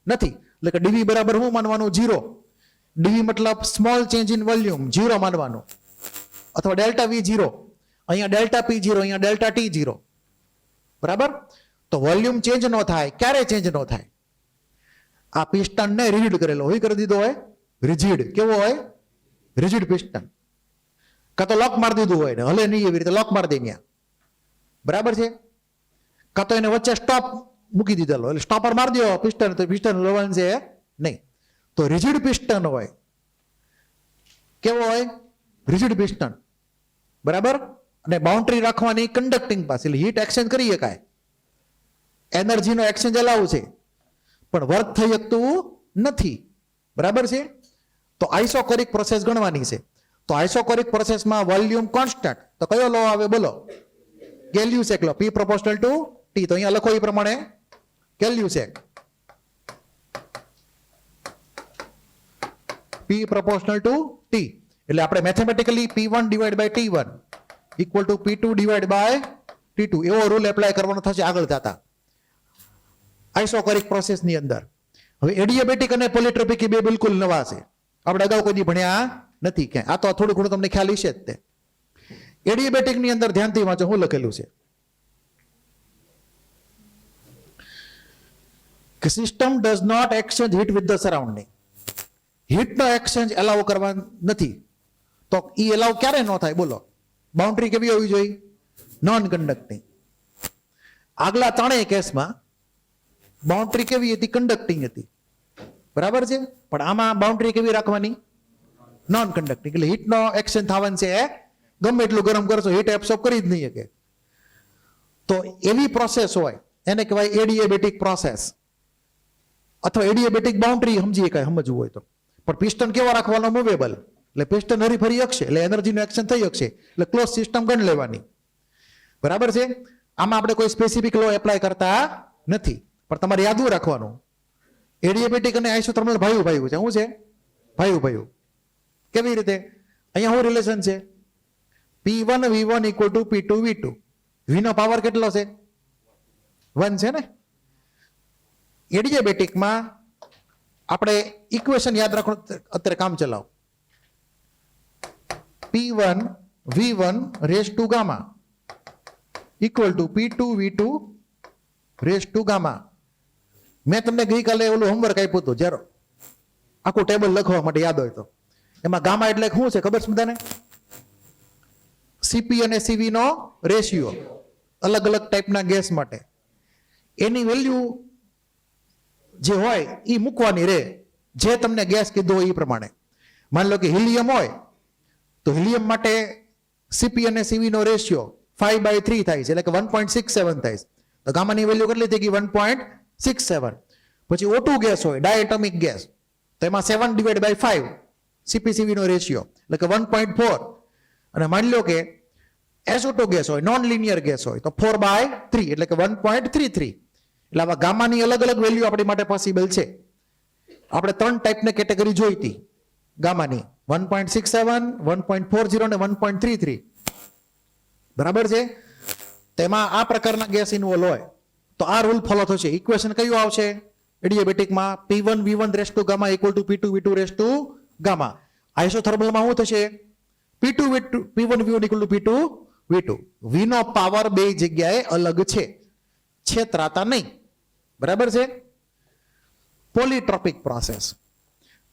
નથી, એટલે કે dV બરાબર શું માનવાનું? 0. dV મતલબ સ્મોલ ચેન્જ ઇન વોલ્યુમ, 0 માનવાનું, અથવા ડેલ્ટા V 0, અહીંયા ડેલ્ટા P 0, અહીંયા ડેલ્ટા T 0. બરાબર? તો વોલ્યુમ ચેન્જ ન થાય. ક્યારે ચેન્જ ન થાય? આ પિસ્ટન ને રિજીડ કરેલો હોય, કરી દીધો હોય રિજીડ. કેવો હોય? Rigid piston. કાં તો લોક મારી દીધું હોય ને હલે નહીં, એવી રીતે લોક મારી દે ત્યાં. બરાબર છે? કાં તો એને વચ્ચે સ્ટોપ મૂકી દીધેલો, એટલે સ્ટોપર મારી દો પિસ્ટન, તો પિસ્ટન હલવાનું છે નહીં. તો રિજીડ પિસ્ટન હોય. કેવો હોય? Rigid piston. બરાબર? અને બાઉન્ડ્રી રાખવાની કન્ડક્ટિંગ પાસે, એટલે હીટ એક્સચેન્જ કરી શકાય, એનર્જીનો એક્સચેન્જ અલાઉ છે, પણ વર્ક થઈ શકતું નથી. બરાબર છે? તો આઇસોકોરિક પ્રોસેસ ગણવાની છે. તો આઇસોકોરિક પ્રોસેસમાં વોલ્યુમ કોન્સ્ટન્ટ, તો કયો લો આવે? બોલો. ગેલ્યુસેક લો, P પ્રોપોર્શનલ ટુ T. તો અહીંયા લખો એ પ્રમાણે ગેલ્યુસેક, P પ્રોપોર્શનલ ટુ T. એટલે આપણે mathematically P1 / T1 equal to P2 / T2 એવો રૂલ એપ્લાય કરવાનો થશે આગળ જતા આઇસોકોરિક પ્રોસેસ ની અંદર. હવે એડિયાબેટિક અને પોલિટ્રોપિક બે બિલકુલ નવા છે, આપણે અગાઉ કોઈ ભણ્યા નથી ક્યાંય. આ તો થોડું ઘણું તમને ખ્યાલ હશે જ તે. એડિયાબેટિક ની અંદર ધ્યાનથી વાંચો, શું લખેલું છે કે system does not exchange heat with the surrounding. હીટનો એક્સચેન્જ એલાવ કરવા નથી. તો એ એલાવ ક્યારે ન થાય? બોલો. બાઉન્ડ્રી કેવી હોવી જોઈએ? Non conducting. આગલા ત્રણેય કેસમાં બાઉન્ડ્રી કેવી હતી? કન્ડક્ટિંગ હતી. બરાબર છે? પણ આમાં બાઉન્ડ્રી કેવી રાખવાની? Non conducting. એટલે હીટનો એક્સચેન્જ થવાનું છે, ગમે એટલું ગરમ કરશો હીટ એબ્સોર્બ કરી જ નહીં શકે. તો એવી પ્રોસેસ હોય એને કહેવાય એડિયાબેટિક પ્રોસેસ, અથવા એડિયાબેટિક બાઉન્ડ્રી સમજી શકાય, સમજવું હોય તો. પણ પિસ્ટન કેવો રાખવાનો? મૂવેબલ. એટલે પિસ્ટન હરી શકશે, એટલે એનર્જીનું એક્શન થઈ શકશે, એટલે ક્લોઝ સિસ્ટમ ગણ લેવાની. બરાબર છે? આમાં આપણે કોઈ સ્પેસિફિક લો એપ્લાય કરતા નથી, પણ તમારે યાદ રાખવાનું એડિયાબેટિક અને આઇસોથર્મલ ભાઈ છે. શું છે? ભાઈ. કેવી રીતે? અહીંયા શું રિલેશન છે? P1 V1 equal to P2 V2. V નો પાવર કેટલો છે? 1 છે ને? એડિયાબેટિકમાં આપણે ઇક્વેશન યાદ રાખો, અત્યારે કામ ચલાવો. P1 V1 raise to gamma equal to P2 V2 raise to gamma. મેં તમને ગઈકાલે ઓલું હોમવર્ક આપ્યું હતું, જ્યારે આખું ટેબલ લખવા માટે યાદ હોય તો. એમાં ગામા એટલે શું છે ખબર છે બધાને? સીપી અને સીવી નો રેશિયો, અલગ અલગ ટાઈપના ગેસ માટે એની વેલ્યુ જે હોય એ મૂકવાની રહે, જે તમને ગેસ કીધો હોય એ પ્રમાણે. માની લો કે હિલિયમ હોય તો હિલિયમ માટે સીપી અને સીવી નો રેશિયો 5/3 થાય છે, એટલે કે 1.67 થાય છે. તો ગામાની વેલ્યુ કેટલી થઈ ગઈ? 1.67. પછી O2 ગેસ હોય, ડાયએટોમિક ગેસ, તો એમાં 7/5 સીપીસીવી નો રેશિયો, એટલે કે 1.4. અને માની લો કે SO2 ગેસ હોય, નોન લિનિયર ગેસ હોય, તો 4/3 એટલે કે 1.33. એટલે આવા ગામાની અલગ અલગ વેલ્યુ આપણી માટે પોસિબલ છે. આપણે 3 ટાઈપની કેટેગરી જોઈ હતી ગામાની, 1.67, 1.40 અને 1.33. બરાબર છે? તેમાં આ પ્રકારના ગેસ ઇન્વોલ્વ હોય તો આ રૂલ ફોલો થશે. ઇક્વેશન કયું આવશે? એડિયાબેટિકમાં P1 V1 raise to gamma equal to P2 V2 raise to gamma. આઇસોથર્મલમાં શું થશે? P2 P1 V1 equal to P2 V2. V નો પાવર બે જગ્યાએ અલગ છે, છેતરાતા નહીં. બરાબર છે? પોલીટ્રોપિક પ્રોસેસ.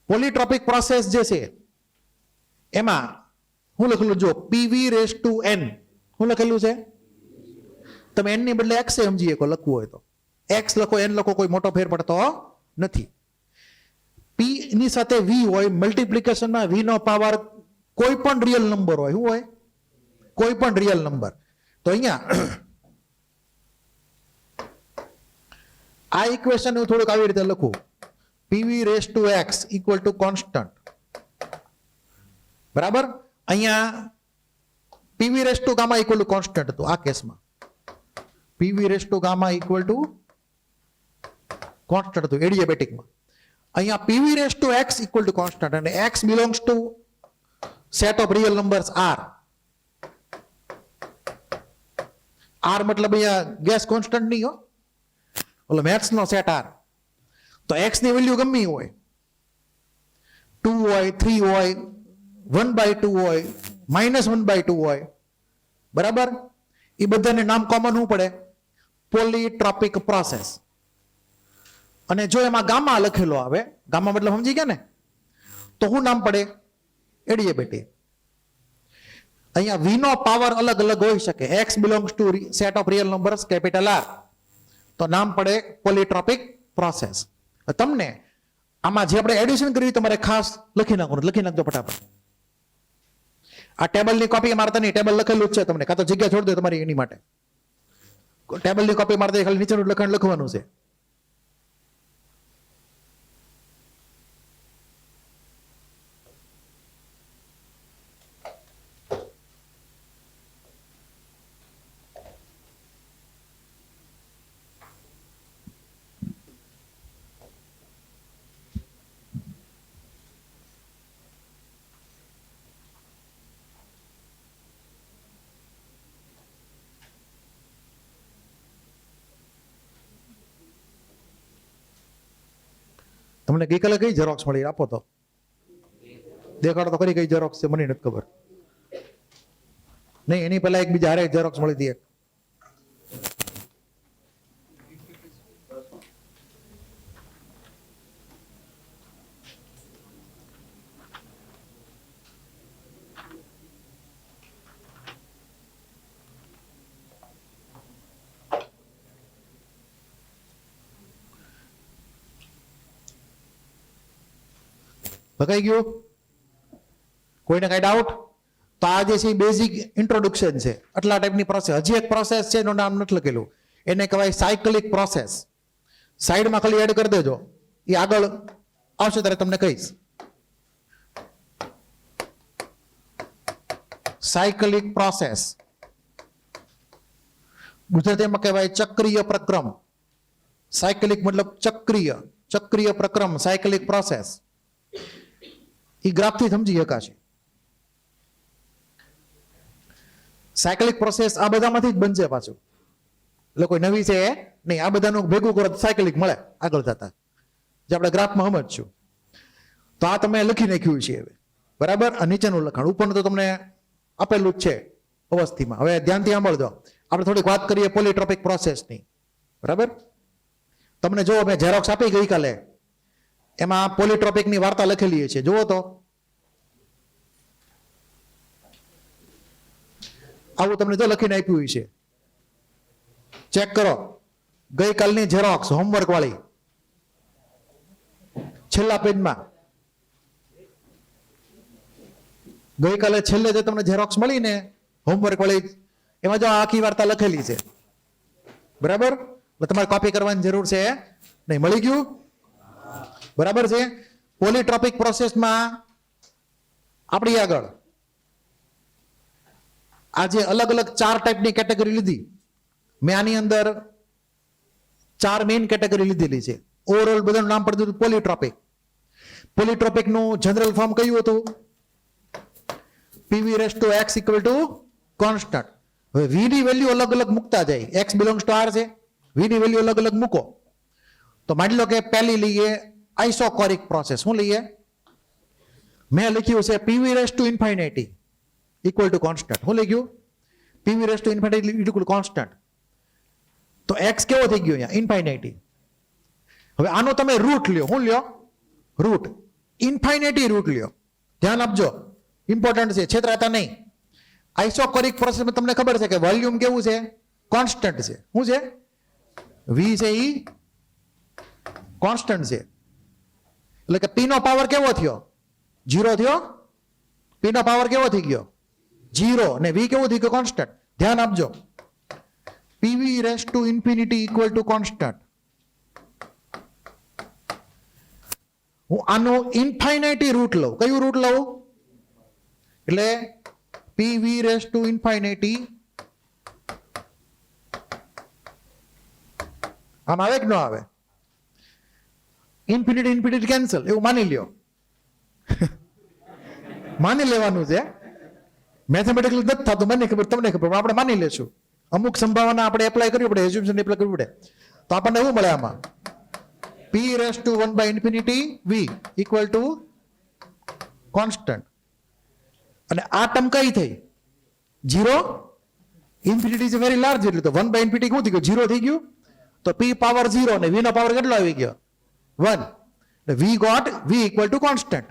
પોલીટ્રોપિક પ્રોસેસ જે છે એમાં હું લખેલું જો PV રેસ ટુ N. શું લખેલું છે? તમે n ની બદલે x સમજી શકો લખવું હોય તો. x લખો n લખો, કોઈ મોટો ફેર પડતો નથી. p ની સાથે v હોય, મલ્ટીપ્લિકેશનમાં v નો પાવર કોઈ પણ રિયલ નંબર હોય. શું હોય? કોઈ પણ રિયલ નંબર. તો અહીંયા આ ઇક્વેશન હું થોડુંક આવી રીતે લખું, PV raise to x equal to constant. બરાબર? અહીંયા PV race to gamma equal to constant હતું આ કેસમાં. PV race to gamma equal to constant હતું એડિયાબેટિકમાં. અહીંયા PV raise to x equal to constant, અને x belongs to set of real numbers r. r મતલબ અહીંયા ગેસ કોન્સ્ટન્ટ નહીં હો, ઓલો મેથ્સ નો સેટ r. તો x ની વેલ્યુ ગમે હોય, 2 હોય, 3 હોય, 1/2 હોય, -1/2 હોય. બરાબર? એ બધાને નામ કોમન શું પડે? પોલીટ્રોપિક પ્રોસેસ. અને જો એમાં ગામા લખેલો આવે, ગામા મતલબ સમજી ગયા ને, તો શું નામ પડે? એડિયાબેટિક. અહીંયા v નો પાવર અલગ અલગ હોઈ શકે, x belongs to set of real numbers capital R, તો નામ પડે પોલીટ્રોપિક પ્રોસેસ. તમને આમાં જે આપણે એડિશન કર્યું તમારે ખાસ લખી નાખવાનું, લખી નાખજો ફટાફટ. આ ટેબલની કોપી મારતા નહીં, ટેબલ લખેલું જ છે તમને, કાં તો જગ્યા છોડી દો તમારી એની માટે. ટેબલની કોપી મારતા ખાલી નીચેનું લખાણ લખવાનું છે. તમને ગઈકાલે કઈ ઝેરોક્સ મળી આપો તો દેખાડો તો કરી, કઈ ઝેરોક્સ છે મને નથી ખબર. નહીં, એની પહેલા એક બીજા હારે ઝેરોક્સ મળી હતી એક. ભગાઈ ગયું? કોઈને કઈ ડાઉટ? તો આ જે છે બેઝિક ઇન્ટ્રોડક્શન છે, આટલા ટાઈપની પ્રોસેસ. હજી એક પ્રોસેસ છે એનું નામ નથી લખેલું, એને કહેવાય સાયકલિક પ્રોસેસ. સાઈડમાં ખાલી એડ કરી દેજો, એ આગળ આવશે ત્યારે તમને કહીશ. સાયકલિક પ્રોસેસ ગુજરાતીમાં કહેવાય ચક્રીય પ્રક્રમ. સાયકલિક મતલબ ચક્રીય, ચક્રીય પ્રક્રમ, સાયકલિક પ્રોસેસ. એ ગ્રાફથી સમજી શકાશે. સાયકલિક પ્રોસેસ આ બધામાંથી જ બનશે પાછું, એટલે કોઈ નવી છે નહીં. આ બધાનું ભેગું કરો તો સાયકલિક મળે આગળ જતા, જે આપણે ગ્રાફમાં સમજશું. તો આ તમે લખી નાખ્યું છે હવે. બરાબર? આ નીચેનું લખાણ, ઉપરનું તો તમને આપેલું જ છે અવસ્થિમાં. હવે ધ્યાનથી સાંભળજો, આપણે થોડીક વાત કરીએ પોલીટ્રોપિક પ્રોસેસની. બરાબર? તમને જો મેં ઝેરોક્સ આપી ગઈકાલે, એમાં પોલીટ્રોપિકની વાર્તા લખેલી છે, જુઓ તો. આવું તમને જો લખીને આપ્યું છે, ચેક કરો. ગઈકાલની ઝેરોક્સ હોમવર્ક વાળી, છેલ્લા પેજમાં. ગઈકાલે છેલ્લે જે તમને ઝેરોક્સ મળી ને હોમવર્ક વાળી, એમાં જો આખી વાર્તા લખેલી છે. બરાબર? તમારે કોપી કરવાની જરૂર છે નહીં. મળી ગયું? બરાબર છે? પોલીટ્રોપિક પ્રોસેસમાં આપણી આગળ આજે અલગ અલગ 4 ટાઈપની કેટેગરી લીધી. મેં આની અંદર 4 મેઇન કેટેગરી લીધેલી છે. ઓવરઓલ બધાનું નામ પડતું હતું પોલીટ્રોપિક. પોલીટ્રોપિકનું જનરલ ફોર્મ કયું હતું? PV raise to x equal to constant. હવે v ની વેલ્યુ અલગ અલગ મૂકતા જાય. x બિલોંગ્સ ટુ r છે, v ની વેલ્યુ અલગ અલગ મૂકો તો માની લો કે પહેલી લઈએ આઇસોકોરિક પ્રોસેસ. શું લઈએ? મેં લખ્યું છે PV raise to infinity equal to constant. શું લખ્યું? PV raise to infinity equal to constant. તો એક્સ કેવો થઈ ગયો અહીંયા? ઇન્ફાઇનિટી. હવે આનો તમે રૂટ લ્યો. શું લ્યો? રૂટ. ઇન્ફાઇનિટી રૂટ લ્યો. ધ્યાન આપજો, ઇમ્પોર્ટન્ટ છે, છેતરાતા નહીં. આઇસોકોરિક પ્રોસેસમાં તમને ખબર છે કે વોલ્યુમ કેવું છે? કોન્સ્ટન્ટ છે. શું છે? વી છે ઈ કોન્સ્ટન્ટ છે. એટલે કે પી નો પાવર કેવો થયો? 0 થયો. પી નો પાવર કેવો થઈ ગયો? 0. અને વી કેવું થઈ ગયું? કોન્સ્ટન્ટ. ધ્યાન આપજો, PV raise two infinity equal to constant. હું આનો ઇન્ફાઇનાઇટી રૂટ લઉં. કયું રૂટ લઉં? એટલે પીવી રેસ ટુ ઇન્ફાઇનાઇટી આમ આવે કે ન આવે? ઇન્ફિનિટી ઇન્ફિનિટી કેન્સલ, એવું માની લ્યો. માની લેવાનું છે. મેથેમેટિકલ નથી થતું, મને ખબર, તમને ખબર, આપણે માની લેશું. અમુક સંભાવના આપણે એપ્લાય કરવી પડે, એઝ્યુમ્પશન એપ્લાય કરવી પડે. તો આપણને શું મળે આમાં? P raise to 1 by infinity V equal to constant. અને આ ટર્મ કઈ થઈ? 0. ઇન્ફિનિટી ઇઝ વેરી લાર્જ, એટલે તો 1 બાય ઇન્ફિનિટી શું થઈ ગયું? 0 થઈ ગયું. તો પી પાવર 0 અને વી નો પાવર કેટલો આવી ગયો? 1. We got V equal to constant.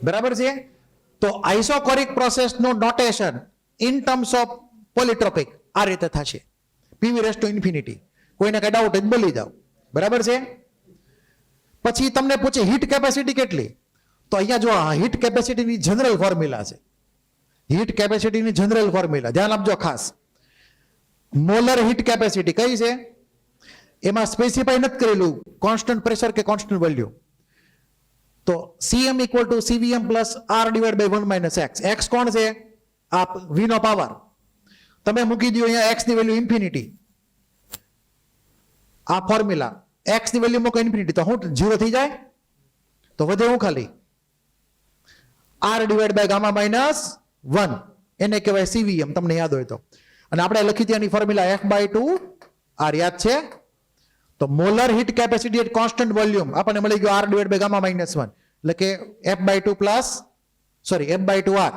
બરાબર છે? તો આઇસોકોરિક પ્રોસેસ નું notation in terms of polytropic આ રીતે થશે, પીવી રેસ ટુ ઇન્ફિનિટી. કોઈને કઈ ડાઉટ જ બોલી જાઓ. બરાબર છે? પછી તમને પૂછે હીટ કેપેસિટી કેટલી? તો અહીંયા જો હીટ કેપેસિટીની જનરલ ફોર્મ્યુલા છે. હીટ કેપેસિટીની જનરલ ફોર્મ્યુલા ધ્યાન આપજો ખાસ. મોલર હીટ કેપેસિટી કઈ છે? એમાં સ્પેસિફાઈ નથી કરેલું કોન્સ્ટન્ટ પ્રેશર કે કોન્સ્ટન્ટ વેલ્યુ. તો CM equal to CVM plus R divide by 1 minus x. X કોણ છે? આ V નો પાવર. તમે મૂકી દો અહીંયા એક્સ ની વેલ્યુ ઇન્ફિનિટી. આ ફોર્મ્યુલા એક્સ ની વેલ્યુ મૂકો ઇન્ફિનિટી તો શું 0 થઈ જાય? તો વધે હું ખાલી R divide by gamma minus 1, એને કહેવાય CVM, તમને યાદ હોય તો. અને આપણે લખી ત્યાંની ફોર્મ્યુલા F/2 R યાદ છે? તો molar heat capacity at constant volume આપણને મળી ગયો R divide by gamma minus 1, એટલે કે F/2 પ્લસ F/2R.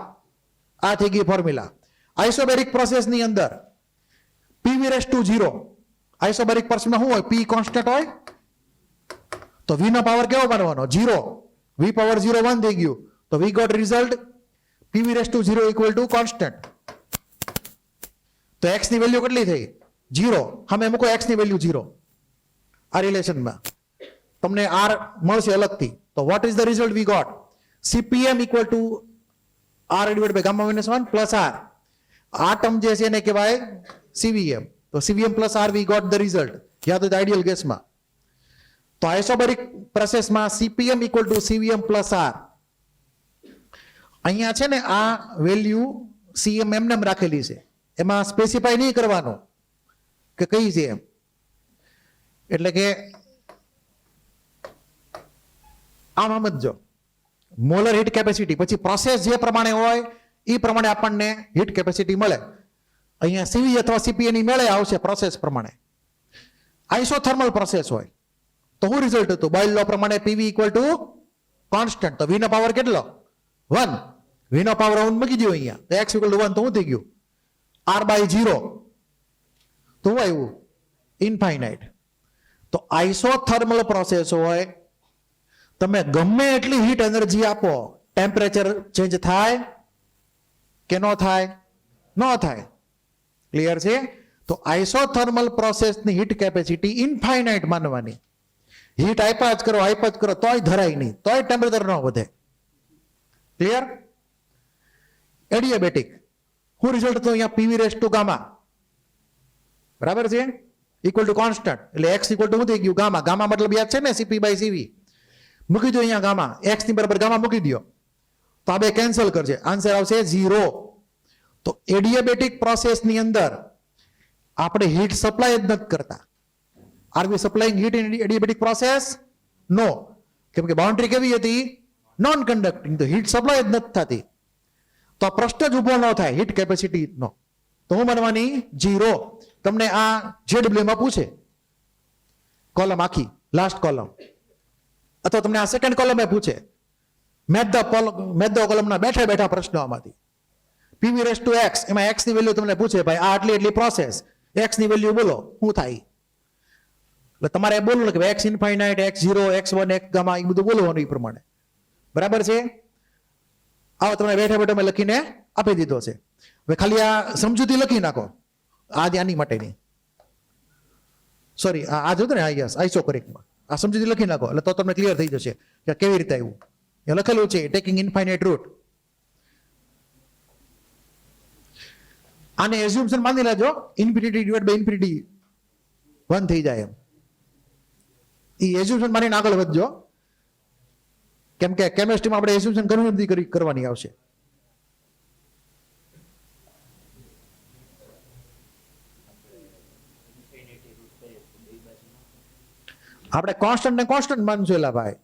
આ થઈ ગઈ ફોર્મ્યુલા. આઇસોબેરિક પ્રોસેસ ની અંદર પીવી રેસ ટુ 0. આઇસોબેરિક પ્રોસેસમાં શું હોય? પી કોન્સ્ટન્ટ હોય તો વી નો પાવર કેવો માનવાનો? 0. વી પાવર 0 1 થઈ ગયું. તો we got result PV raise to 0 equal to constant. તો એક્સ ની વેલ્યુ કેટલી થઈ? 0. અમે મૂકો એક્સ ની વેલ્યુ 0 આ રિલેશનમાં, તમને આર મળશે અલગથી. તો what is the result we got? CPM equal to R divide by gamma minus 1 plus R. આ ટર્મ જે છે એને કહેવાય CVM. તો CVM plus R we got the result. યાદ હોય તો આઈડિયલ ગેસમાં. તો આઇસોબેરિક પ્રોસેસમાં CPM equal to CVM plus R. અહીંયા છે ને આ વેલ્યુ CM એમને રાખેલી છે, એમાં સ્પેસિફાઈ નહીં કરવાનું કે કઈ છે એમ. એટલે કે આમ સમજો, મોલર હીટ કેપેસિટી પછી પ્રોસેસ જે પ્રમાણે હોય એ પ્રમાણે આપણને હીટ કેપેસિટી મળે. અહીંયા CV અથવા CP ની મેળે આવશે પ્રોસેસ પ્રમાણે. આઇસોથર્મલ પ્રોસેસ હોય તો શું રિઝલ્ટ હતું? બોઇલ લો પ્રમાણે PV ઇક્વલ ટુ કોન્સ્ટન્ટ. તો V નો પાવર કેટલો? 1. V નો પાવર 1 મૂકી દો અહીંયા, તો x ઇક્વલ ટુ 1 તો શું થઈ ગયું? R/0. તો શું આવ્યું? ઇન્ફાઇનાઇટ. તો આઇસોથર્મલ પ્રોસેસ હોય, તમે ગમે એટલી હીટ એનર્જી આપો, ટેમ્પરેચર ચેન્જ થાય કે ન થાય? ન થાય. ક્લિયર છે? તો આઇસોથર્મલ પ્રોસેસની હીટ કેપેસિટી ઇન્ફાઇનાઇટ માનવાની. હીટ આપ્યા જ કરો તોય ધરાય નહીં, તોય ટેમ્પરેચર ન વધે. ક્લિયર? એડિયાબેટિક શું રિઝલ્ટ હતો અહીંયા? PV raise to gamma. બરાબર છે? ઇક્વલ ટુ કોન્સ્ટન્ટ, એટલે x ઇક્વલ ટુ શું થઈ ગયું? ગામા. ગામા મતલબ યાદ છે ને? CP/CV. મૂકી દો અહીંયા ગામા, x ની બરાબર ગામા મૂકી દો તો આ બે કેન્સલ કરશે, આન્સર આવશે 0. તો એડિયાબેટિક પ્રોસેસની અંદર આપણે હીટ સપ્લાય જ નથી કરતા. Are we supplying heat in adiabatic process? No. કેમ કે બાઉન્ડ્રી કેવી હતી? Non conducting. તો હીટ સપ્લાય જ નથી થતી. તો આ પ્રશ્ન જ ઉભો ન થાય હીટ કેપેસિટી નો. તો હું બનવાની 0. તમને આ ZW માં પૂછે કોલમ આખી લાસ્ટ કોલમ, અથવા તમને આ સેકન્ડ કોલમ પૂછે મેથ ધ કોલમના બેઠા બેઠા પ્રશ્નો આમાંથી PV/X, એમાં x ની વેલ્યુ તમને પૂછે ભાઈ આ આટલી પ્રોસેસ, x ની વેલ્યુ બોલો શું થાય, એટલે તમારે બોલવું કે x infinite, x0, x1, x gamma એ બધું બોલવાનું એ પ્રમાણે. બરાબર છે? આવો તમને બેઠા બેઠા મેં લખીને આપી દીધો છે. હવે ખાલી આ સમજૂતી લખી નાખો આની માટેની, સોરી આ જોતો ને યસ આઈસો કરેક્ટમાં આ સમજૂતી લખી નાખો એટલે તો તમને ક્લિયર થઈ જશે કે કેવી રીતે આવ્યું. એ લખેલું છે ટેકિંગ ઇન્ફાઇનાઇટ રૂટ. આને એઝ્યુમ્પશન માની લેજો ઇન્ફિનિટી ડિવાઇડ બાય ઇન્ફિનિટી 1 થઈ જાય એમ. એ એઝ્યુમ્પશન માનીને આગળ વધજો, કેમ કે કેમેસ્ટ્રીમાં આપણે એઝ્યુમ્પશન ઘણી બધી કરવાની આવશે. આપણે કોન્સ્ટન્ટ ને કોન્સ્ટન્ટ માનશું એલા ભાઈ.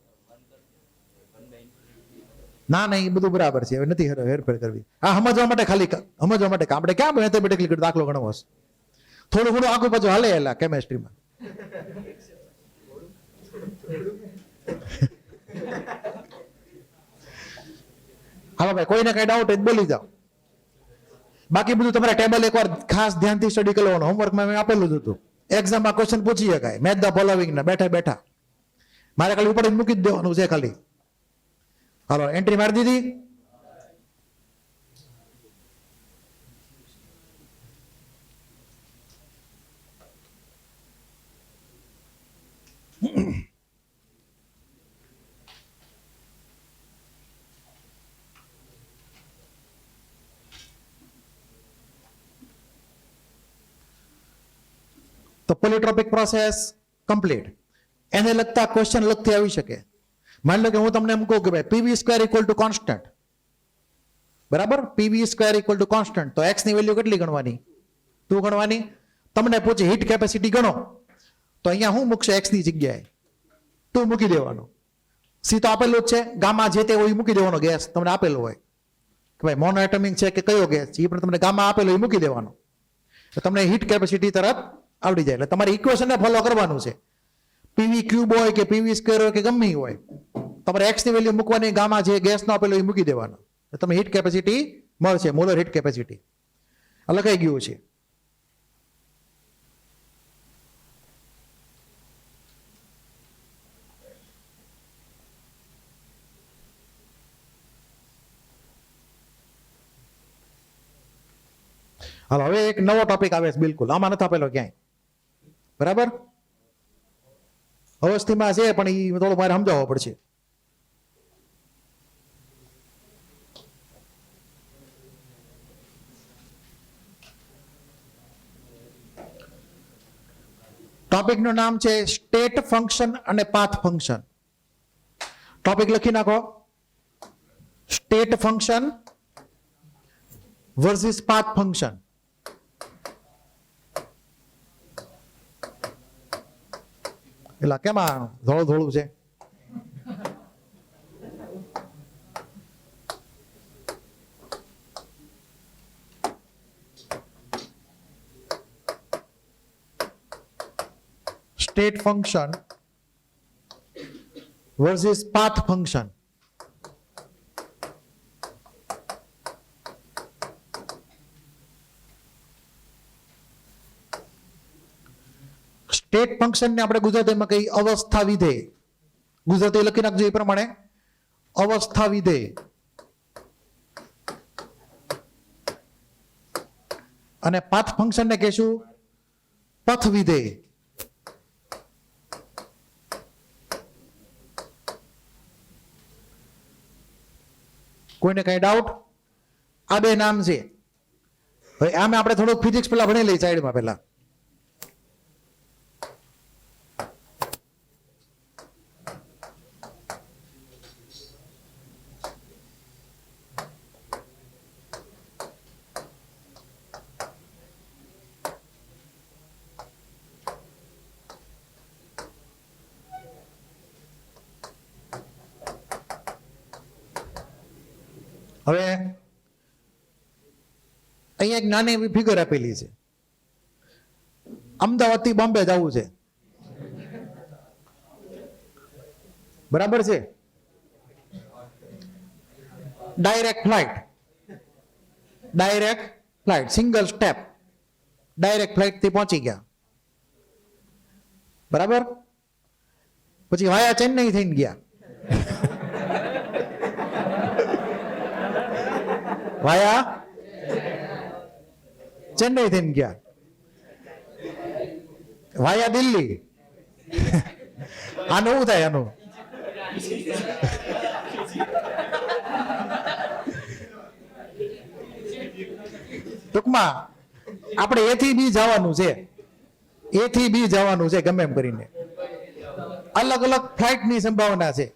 ના ના એ બધું બરાબર છે, હવે નથી હેરફેર કરવી. હા સમજવા માટે ખાલી સમજવા માટે આપણે ક્યાં મેથેમેટિકલી દાખલો ગણવો છે, થોડું ઘણું આખું પાછું હાલે એલા કેમેસ્ટ્રીમાં. હા ભાઈ કોઈને કઈ ડાઉટ હોય બોલી જાઓ, બાકી બધું તમારે ટેબલ એકવાર ખાસ ધ્યાનથી સ્ટડી કરવાનું. હોમવર્કમાં મેં આપેલું જ હતું, એક્ઝામમાં ક્વેશ્ચન પૂછી શકાય મેથ ધ ફોલોવિંગ ના બેઠા બેઠા, મારે ખાલી ઉપર મૂકી જ દેવાનું છે ખાલી. હાલો એન્ટ્રી મારી દીધી. તો પોલિટ્રોપિક પ્રોસેસ કમ્પ્લીટ. એને લગતા ક્વેશ્ચન લગતી આવી શકે. માની લો કે હું તમને એમ કહું કે ભાઈ PV² ઇક્વલ ટુ કોન્સ્ટન્ટ, બરાબર, PV² ઇક્વલ ટુ કોન્સ્ટન્ટ, તો x ની વેલ્યુ કેટલી ગણવાની? 2 ગણવાની. તમને પૂછે હીટ કેપેસિટી ગણો, તો અહીંયા હું મૂકશે x ની જગ્યાએ 2 મૂકી દેવાનો. સી તો આપેલું જ છે, ગામા જે તે હોય મૂકી દેવાનો, ગેસ તમને આપેલો હોય કે ભાઈ મોનો એટમિક છે કે કયો ગેસ છે, એ પણ તમને ગામા આપેલો એ મૂકી દેવાનો, તો તમને હીટ કેપેસિટી તરત આવડી જાય. એટલે તમારે ઇક્વેશનને ફોલો કરવાનું છે. PV³ હોય કે PV² હોય કે ગમે હોય, તમારે x ની વેલ્યુ મૂકવાની, ગામા જે ગેસનો આપેલો એ મૂકી દેવાનો, તમે હીટ કેપેસિટી મળશે, મોલર હીટ કેપેસિટી લખાઈ ગયું છે. હાલો હવે એક નવો ટોપિક આવે છે, બિલકુલ આમાં નથી આપેલો ક્યાંય, બરાબર. અવસ્થિમાં છે પણ એ થોડું મારે સમજાવવો પડશે. ટોપિકનું નામ છે સ્ટેટ ફંક્શન અને પાથ ફંક્શન. ટોપિક લખી નાખો, state function versus path function. એટલે કેમાં થોડું થોડું છે? State function versus path function. State function ને આપણે ગુજરાતીમાં કઈ અવસ્થા વિધેય, ગુજરાતી લખી નાખજો એ પ્રમાણે, અવસ્થા વિધેય. અને પાથ ફંક્શન ને કહેશું પથ વિધેય. કોઈને કઈ ડાઉટ? આ બે નામ છે. હવે આમે આપણે થોડુંક ફિઝિક્સ પેલા ભણી લઈએ સાઈડમાં પેલા. હવે અહીંયા એક નાની એવી ફિગર આપેલી છે. અમદાવાદથી બોમ્બે જવું છે, બરાબર છે? Direct flight, single step direct flight થી પહોંચી ગયા, બરાબર? પછી વાયા ચેન્નઈ થઈને ગયા, વાયા ચેન્નઈ થઈને ગયા, વાયા દિલ્હી. આનું શું થાય? આનું ટૂંકમાં આપણે એ થી બી જવાનું છે, એ થી બી જવાનું છે ગમે એમ કરીને. અલગ અલગ ફ્લાઇટની સંભાવના છે.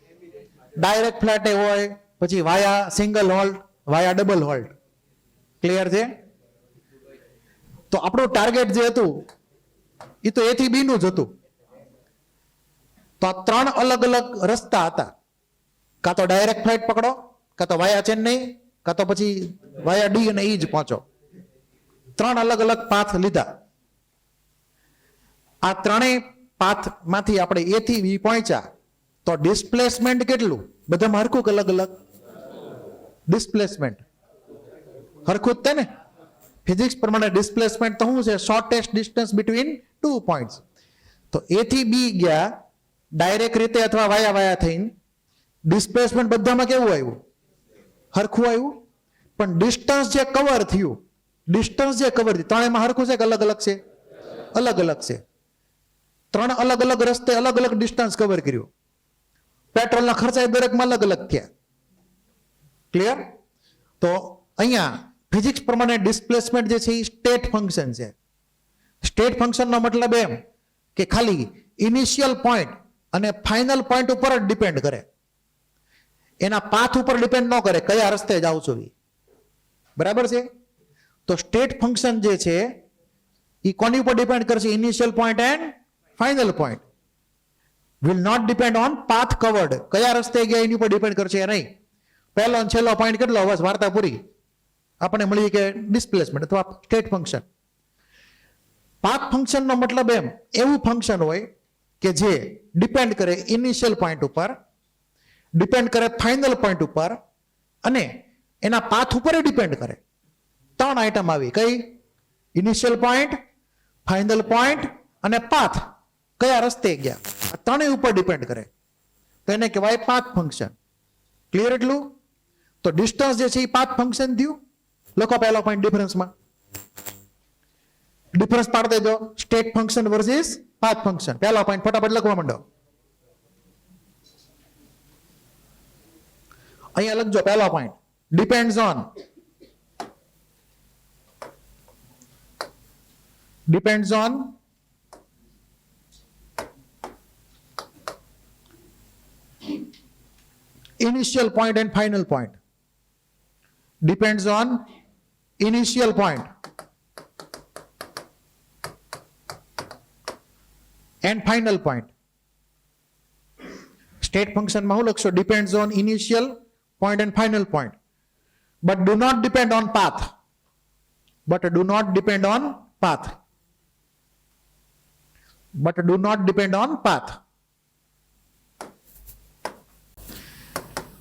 ડાયરેક્ટ ફ્લાઇટ હોય, પછી વાયા સિંગલ હોલ્ટ, વાયા ડબલ હોલ્ટ. ક્લિયર છે? તો આપણું ટાર્ગેટ જે હતું એ તો એ થી બી નું જ હતું. તો આ 3 અલગ અલગ રસ્તા હતા. કાં તો ડાયરેક્ટ ફ્લાઇટ પકડો, કાં તો વાયા ચેન્નઈ, કાં તો પછી વાયા ડી અને ઈ જ પહોંચો. 3 અલગ અલગ પાથ લીધા. આ ત્રણેય પાથમાંથી આપણે એ થી બી પહોંચ્યા તો ડિસ્પ્લેસમેન્ટ કેટલું? બધામાં હરખું અલગ અલગ ડિસ્પ્લેસમેન્ટ હરખું જ તે ને? ફિઝિક્સ પ્રમાણે ડિસ્પ્લેસમેન્ટ તો શું છે? Shortest distance between 2 points. તો એ થી બી ગયા ડાયરેક્ટ રીતે અથવા વાયા થઈને. ડિસ્પ્લેસમેન્ટ બધામાં કેવું આવ્યું? હરખું આવ્યું. પણ ડિસ્ટન્સ જે કવર થયું, ત્રણેયમાં હરખું છે કે અલગ અલગ છે? અલગ અલગ છે. 3 અલગ અલગ રસ્તે અલગ અલગ ડિસ્ટન્સ કવર કર્યું. પેટ્રોલના ખર્ચા દરેકમાં અલગ અલગ થયા. ક્લિયર? તો અહીંયા ફિઝિક્સ પ્રમાણે ડિસ્પ્લેસમેન્ટ જે છે એ સ્ટેટ ફંક્શન છે. સ્ટેટ ફંક્શનનો મતલબ એમ કે ખાલી ઇનિશિયલ પોઈન્ટ અને ફાઇનલ પોઈન્ટ ઉપર જ ડિપેન્ડ કરે, એના પાથ ઉપર ડિપેન્ડ ન કરે કયા રસ્તે જાવ છો એ. બરાબર છે? તો સ્ટેટ ફંક્શન જે છે એ કોની ઉપર ડિપેન્ડ કરશે? Initial point and final point. Will not depend on path covered. કયા રસ્તે ગયા એની ઉપર ડિપેન્ડ કરશે નહીં. પહેલો અને છેલ્લો પોઈન્ટ કેટલો? બસ વાર્તા પૂરી. આપણે મળી કે ડિસ્પ્લેસમેન્ટ અથવા સ્ટેટ ફંક્શન. પાથ ફંક્શનનો મતલબ એવું ફંક્શન હોય કે જે ડિપેન્ડ કરે ઇનિશિયલ પોઈન્ટ ઉપર, ડિપેન્ડ કરે ફાઇનલ પોઈન્ટ ઉપર, અને એના પાથ ઉપર ડિપેન્ડ કરે. 3 આઈટમ આવી. કઈ? ઇનિશિયલ પોઈન્ટ, ફાઇનલ પોઈન્ટ અને પાથ. કયા રસ્તે ગયા, આ ત્રણેય ઉપર ડિપેન્ડ કરે. તો એને કહેવાય પાથ ફંક્શન. ક્લિયર એટલું? તો ડિસ્ટન્સ જે છે એ પાથ ફંક્શન થયું. લખો પહેલો પોઈન્ટ ડિફરન્સમાં. ડિફરન્સ પાડી દેજો. State function versus path function. પહેલો પોઈન્ટ ફટાફટ લખવા માંડો. અહીંયા લખજો પહેલો point. Depends on initial point and final point. Depends on initial point and final point. State function માં હું લખશો? Depends on initial point and final point, but do not depend on path. But do not depend on path.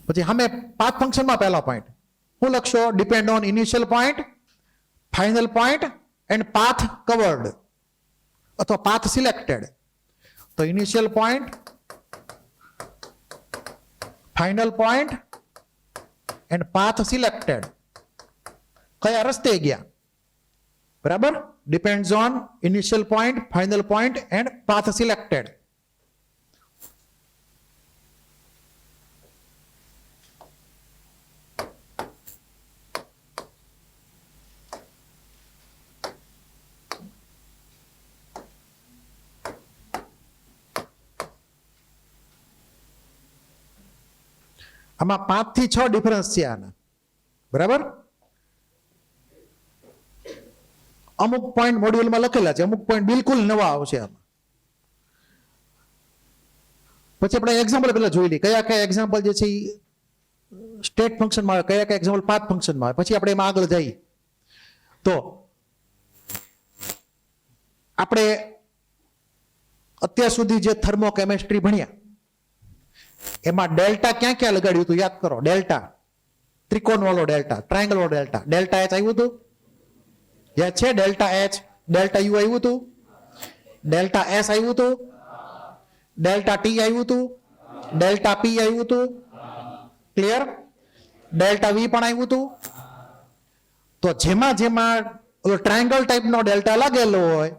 પછી અમે path ફંક્શનમાં પહેલો point હું લખશો? Depend on initial point, final point and path covered અથવા પાથ સિલેક્ટેડ. તો initial point, final point and path selected. કયા રસ્તે ગયા? બરાબર? Depends on initial point, final point and path selected. આમાં 5 થી 6 ડિફરન્સ છે આના. બરાબર? અમુક પોઈન્ટ મોડ્યુલમાં લખેલા છે, અમુક પોઈન્ટ બિલકુલ નવા આવશે આમાં. પછી આપણે એક્ઝામ્પલ પહેલા જોઈ લઈએ કયા કયા એક્ઝામ્પલ જે છે સ્ટેટ ફંક્શનમાં આવે, કયા કયા એક્ઝામ્પલ પાથ ફંક્શનમાં આવે. પછી આપણે એમાં આગળ જઈએ. તો આપણે અત્યાર સુધી જે થર્મોકેમિસ્ટ્રી ભણ્યા એમાં ડેલ્ટા ક્યાં ક્યાં લગાડ્યું હતું યાદ કરો. ડેલ્ટા ત્રિકોણ વાળો ડેલ્ટા, ટ્રાયંગલ વાળો ડેલ્ટા, ડેલ્ટા એચ આવ્યું હતું યાદ છે? ડેલ્ટા એચ, ડેલ્ટા યુ આવ્યું હતું, ડેલ્ટા એસ આવ્યું હતું, ડેલ્ટા ટી આવ્યું હતું, ડેલ્ટા પી આવ્યું હતું, ક્લિયર? ડેલ્ટા વી પણ આવ્યું હતું. તો જેમાં જેમાં ટ્રાયંગલ ટાઈપનો ડેલ્ટા લાગેલો હોય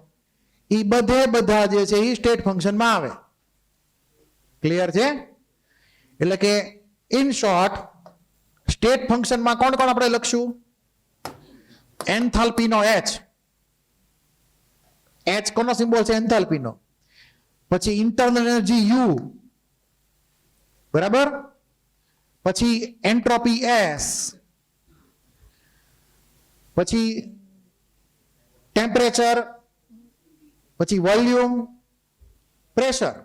એ બધા જે છે એ સ્ટેટ ફંક્શનમાં આવે. ક્લિયર છે? એટલે કે ઇન શોર્ટ સ્ટેટ ફંક્શનમાં કોણ કોણ આપણે લખશું? એન્થાલ્પીનો એચ, એચ કોનો સિમ્બોલ છે? એન્થાલ્પીનો. પછી ઇન્ટરનલ એનર્જી યુ, બરાબર? પછી એન્ટ્રોપી એસ, પછી ટેમ્પરેચર, પછી વોલ્યુમ, પ્રેશર.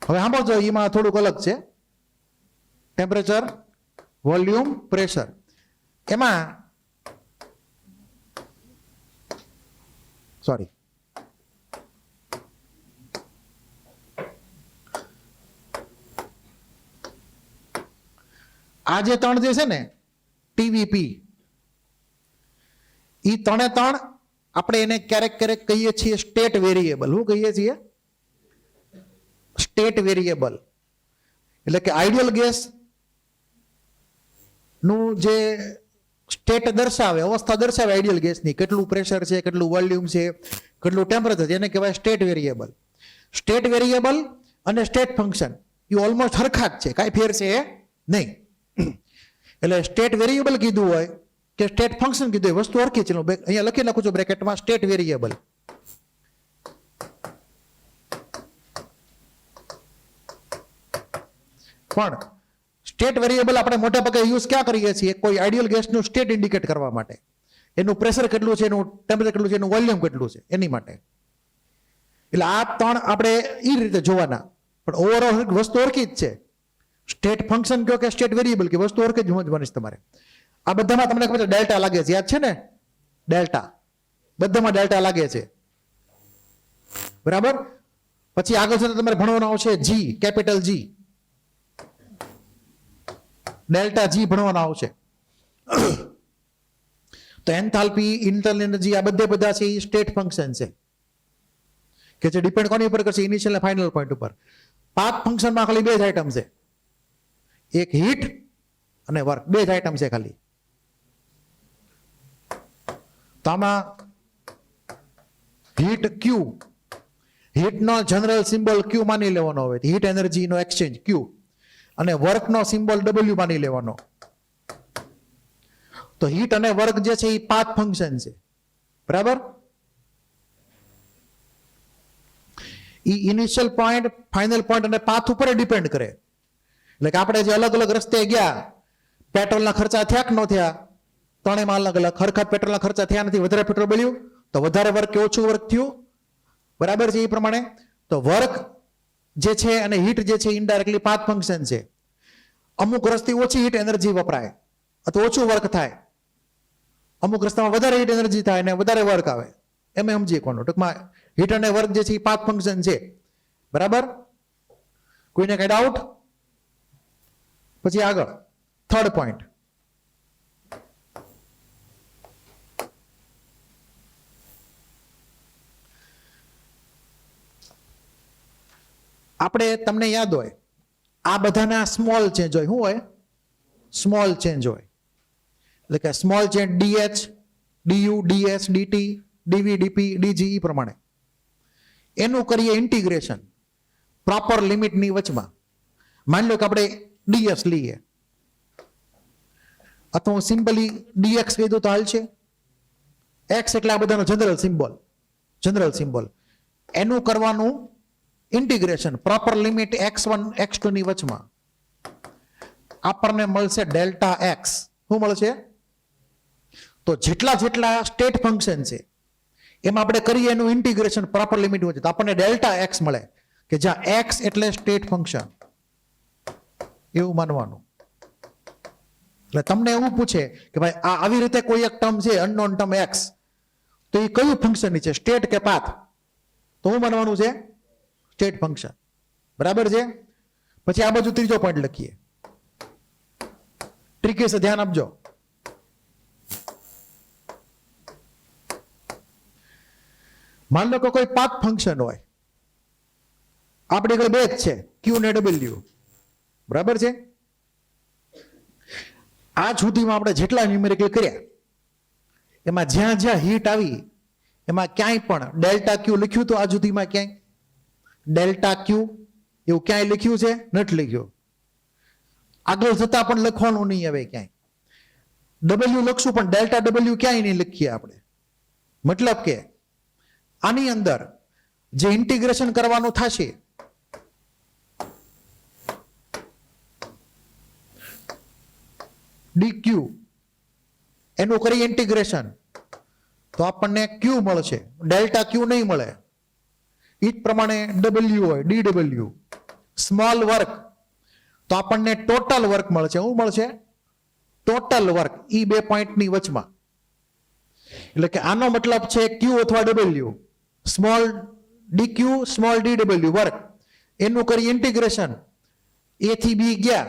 હવે સાંભળજો, એમાં થોડુંક અલગ છે. Temperature, volume, pressure. એમાં સોરી આ જે ત્રણ જે છે ને ટીવીપી, એ ત્રણે ત્રણ આપણે એને ક્યારેક ક્યારેક કહીએ છીએ સ્ટેટ વેરિયેબલ. શું કહીએ છીએ? State variable. એટલે કે આઈડિયલ ગેસ નું જે સ્ટેટ દર્શાવે, અવસ્થા દર્શાવે આઈડિયલ ગેસની, કેટલું પ્રેશર છે, કેટલું વોલ્યુમ છે, કેટલું ટેમ્પરેચર છે, એને કહેવાય સ્ટેટ વેરિયેબલ. સ્ટેટ વેરિયેબલ અને સ્ટેટ ફંક્શન એ ઓલમોસ્ટ હરખા જ છે, કાંઈ ફેર છે નહીં. એટલે સ્ટેટ વેરિયેબલ કીધું હોય કે સ્ટેટ ફંક્શન કીધું હોય, વસ્તુ હરખી છે. અહીંયા લખી નાખું છું બ્રેકેટમાં સ્ટેટ વેરિયેબલ. પણ સ્ટેટ વેરિયેબલ આપણે મોટા ભાગે યુઝ ક્યાં કરીએ છીએ? કોઈ આઈડિયલ ગેસનું સ્ટેટ ઇન્ડિકેટ કરવા માટે. એનું પ્રેશર કેટલું છે, એનું ટેમ્પરેચર કેટલું છે, એનું વોલ્યુમ કેટલું છે, એની માટે. એટલે આ ત્રણ આપણે એ રીતે જોવાના. પણ ઓવરઓલ વસ્તુ ઓળખી જ છે. સ્ટેટ ફંક્શન કયો કે સ્ટેટ વેરિયેબલ કે વસ્તુ ઓળખી જ સમજવાની છે તમારે. આ બધામાં તમને ખબર છે ડેલ્ટા લાગે છે, યાદ છે ને? ડેલ્ટા બધામાં ડેલ્ટા લાગે છે, બરાબર? પછી આગળ જતા તમારે ભણવાનું આવશે જી, કેપિટલ જી, ડેલ્ટા જી ભણવાના આવશે. તો એન્થાલ્પી, ઇન્ટરનલ એનર્જી, આ બધા છે એ સ્ટેટ ફંક્શન છે કે જે ડિપેન્ડ કોની ઉપર કરશે? ઇનિશિયલ અને ફાઇનલ પોઈન્ટ ઉપર. પાથ ફંક્શનમાં ખાલી બે જ આઈટમ છે, એક હીટ અને વર્ક, બે જ આઈટમ છે ખાલી. તો આમાં હીટ ક્યુ, હીટનો જનરલ સિમ્બોલ ક્યુ માની લેવાનો હોય, હીટ એનર્જીનો એક્સચેન્જ ક્યુ, અને વર્કનો સિમ્બોલ ડબલ્યુ માની લેવાનો. તો હીટ અને વર્ક જે છે એ પાથ ફંક્શન છે, બરાબર? એ ઇનિશિયલ પોઈન્ટ, ફાઇનલ પોઈન્ટ અને પાથ ઉપર ડિપેન્ડ કરે. એટલે કે આપણે જે અલગ અલગ રસ્તે ગયા, પેટ્રોલના ખર્ચા થયા કે ન થયા? ત્રણેયમાં અલગ અલગ. ખરખર પેટ્રોલના ખર્ચા થયા નથી, વધારે પેટ્રોલ બળ્યું તો વધારે વર્ક કે ઓછું વર્ક થયું, બરાબર છે? એ પ્રમાણે તો વર્ક જે છે અને હીટ જે છે ઇનડાયરેક્ટલી પાથ ફંક્શન છે. અમુક રસ્તે ઓછી હીટ એનર્જી વપરાય અથવા ઓછું વર્ક થાય, અમુક રસ્તામાં વધારે હીટ એનર્જી થાય અને વધારે વર્ક આવે, એમ સમજીએ કોનો. ટૂંકમાં હીટ અને વર્ક જે છે એ પાથ ફંક્શન છે, બરાબર? કોઈને કઈ ડાઉટ? પછી આગળ થર્ડ પોઈન્ટ, આપણે તમને યાદ હોય આ બધાના સ્મોલ ચેન્જ હોય. શું હોય? સ્મોલ ચેન્જ હોય. એટલે કે small change dH, dU, dS, dT, dV, dP, dG પ્રમાણે એનું કરીએ ઇન્ટિગ્રેશન પ્રોપર લિમિટની વચમાં. માની લો કે આપણે ડીએસ લઈએ, અથવા હું સિમ્પલી ડીએક્સ કહી દઉં તો હાલ છે. એક્સ એટલે આ બધાનો જનરલ સિમ્બોલ. એનું કરવાનું integration proper limit x1 x2 ની વચમાં. આપણને મળશે ડેલ્ટા એક્સ. શું મળશે? તો જેટલા સ્ટેટ ફંક્શન છે એમાં આપણે કરીએ એનું ઇન્ટિગ્રેશન પ્રોપર લિમિટ વચ્ચે, તો આપણને ડેલ્ટા એક્સ મળે, કે જ્યાં એક્સ એટલે સ્ટેટ ફંક્શન, એવું માનવાનું. એટલે તમને એવું પૂછે કે ભાઈ આ આવી રીતે કોઈ એક ટર્મ છે અનનોન ટર્મ એક્સ, તો એ કયું ફંક્શન છે, સ્ટેટ કે પાથ? તો શું માનવાનું છે? State function. બરાબર છે. પછી આ બાજુ ત્રીજો પોઈન્ટ લખીએ, ટ્રિકી છે, ધ્યાન આપજો. માન લો કે કોઈ પાથ ફંક્શન હોય, આપણે આગળ બે જ છે, ક્યુ ને ડબલ્યુ. બરાબર છે. આ સુધીમાં આપણે જેટલા ન્યુમેરિકલ કર્યા એમાં જ્યાં જ્યાં હિટ આવી એમાં ક્યાંય પણ ડેલ્ટા ક્યુ લખ્યું તો આ સુધીમાં ક્યાંય ડેલ્ટા ક્યુ એવું ક્યાંય લખ્યું છે? નથી લખ્યું. આગળ જતા પણ લખવાનું નહીં હવે ક્યાંય. ડબલ્યુ લખશું પણ ડેલ્ટા ડબલ્યુ ક્યાંય નહીં લખીએ આપણે. મતલબ કે આની અંદર જે ઇન્ટિગ્રેશન કરવાનું થશે ડીક્યુ એનું કરી ઇન્ટિગ્રેશન તો આપણને ક્યુ મળશે, ડેલ્ટા ક્યુ નહીં મળે. એ જ પ્રમાણે ડબલ્યુ હોય, ડી ડબલ્યુ સ્મોલ વર્ક તો આપણને ટોટલ વર્ક મળશે. શું મળશે? Total work. ઈ બે પોઈન્ટની વચમાં. એટલે કે આનો મતલબ છે ક્યુ અથવા ડબલ્યુ, સ્મોલ ડી ક્યુ સ્મોલ ડી ડબલ્યુ વર્ક, એનું કરી ઇન્ટિગ્રેશન એ થી બી ગયા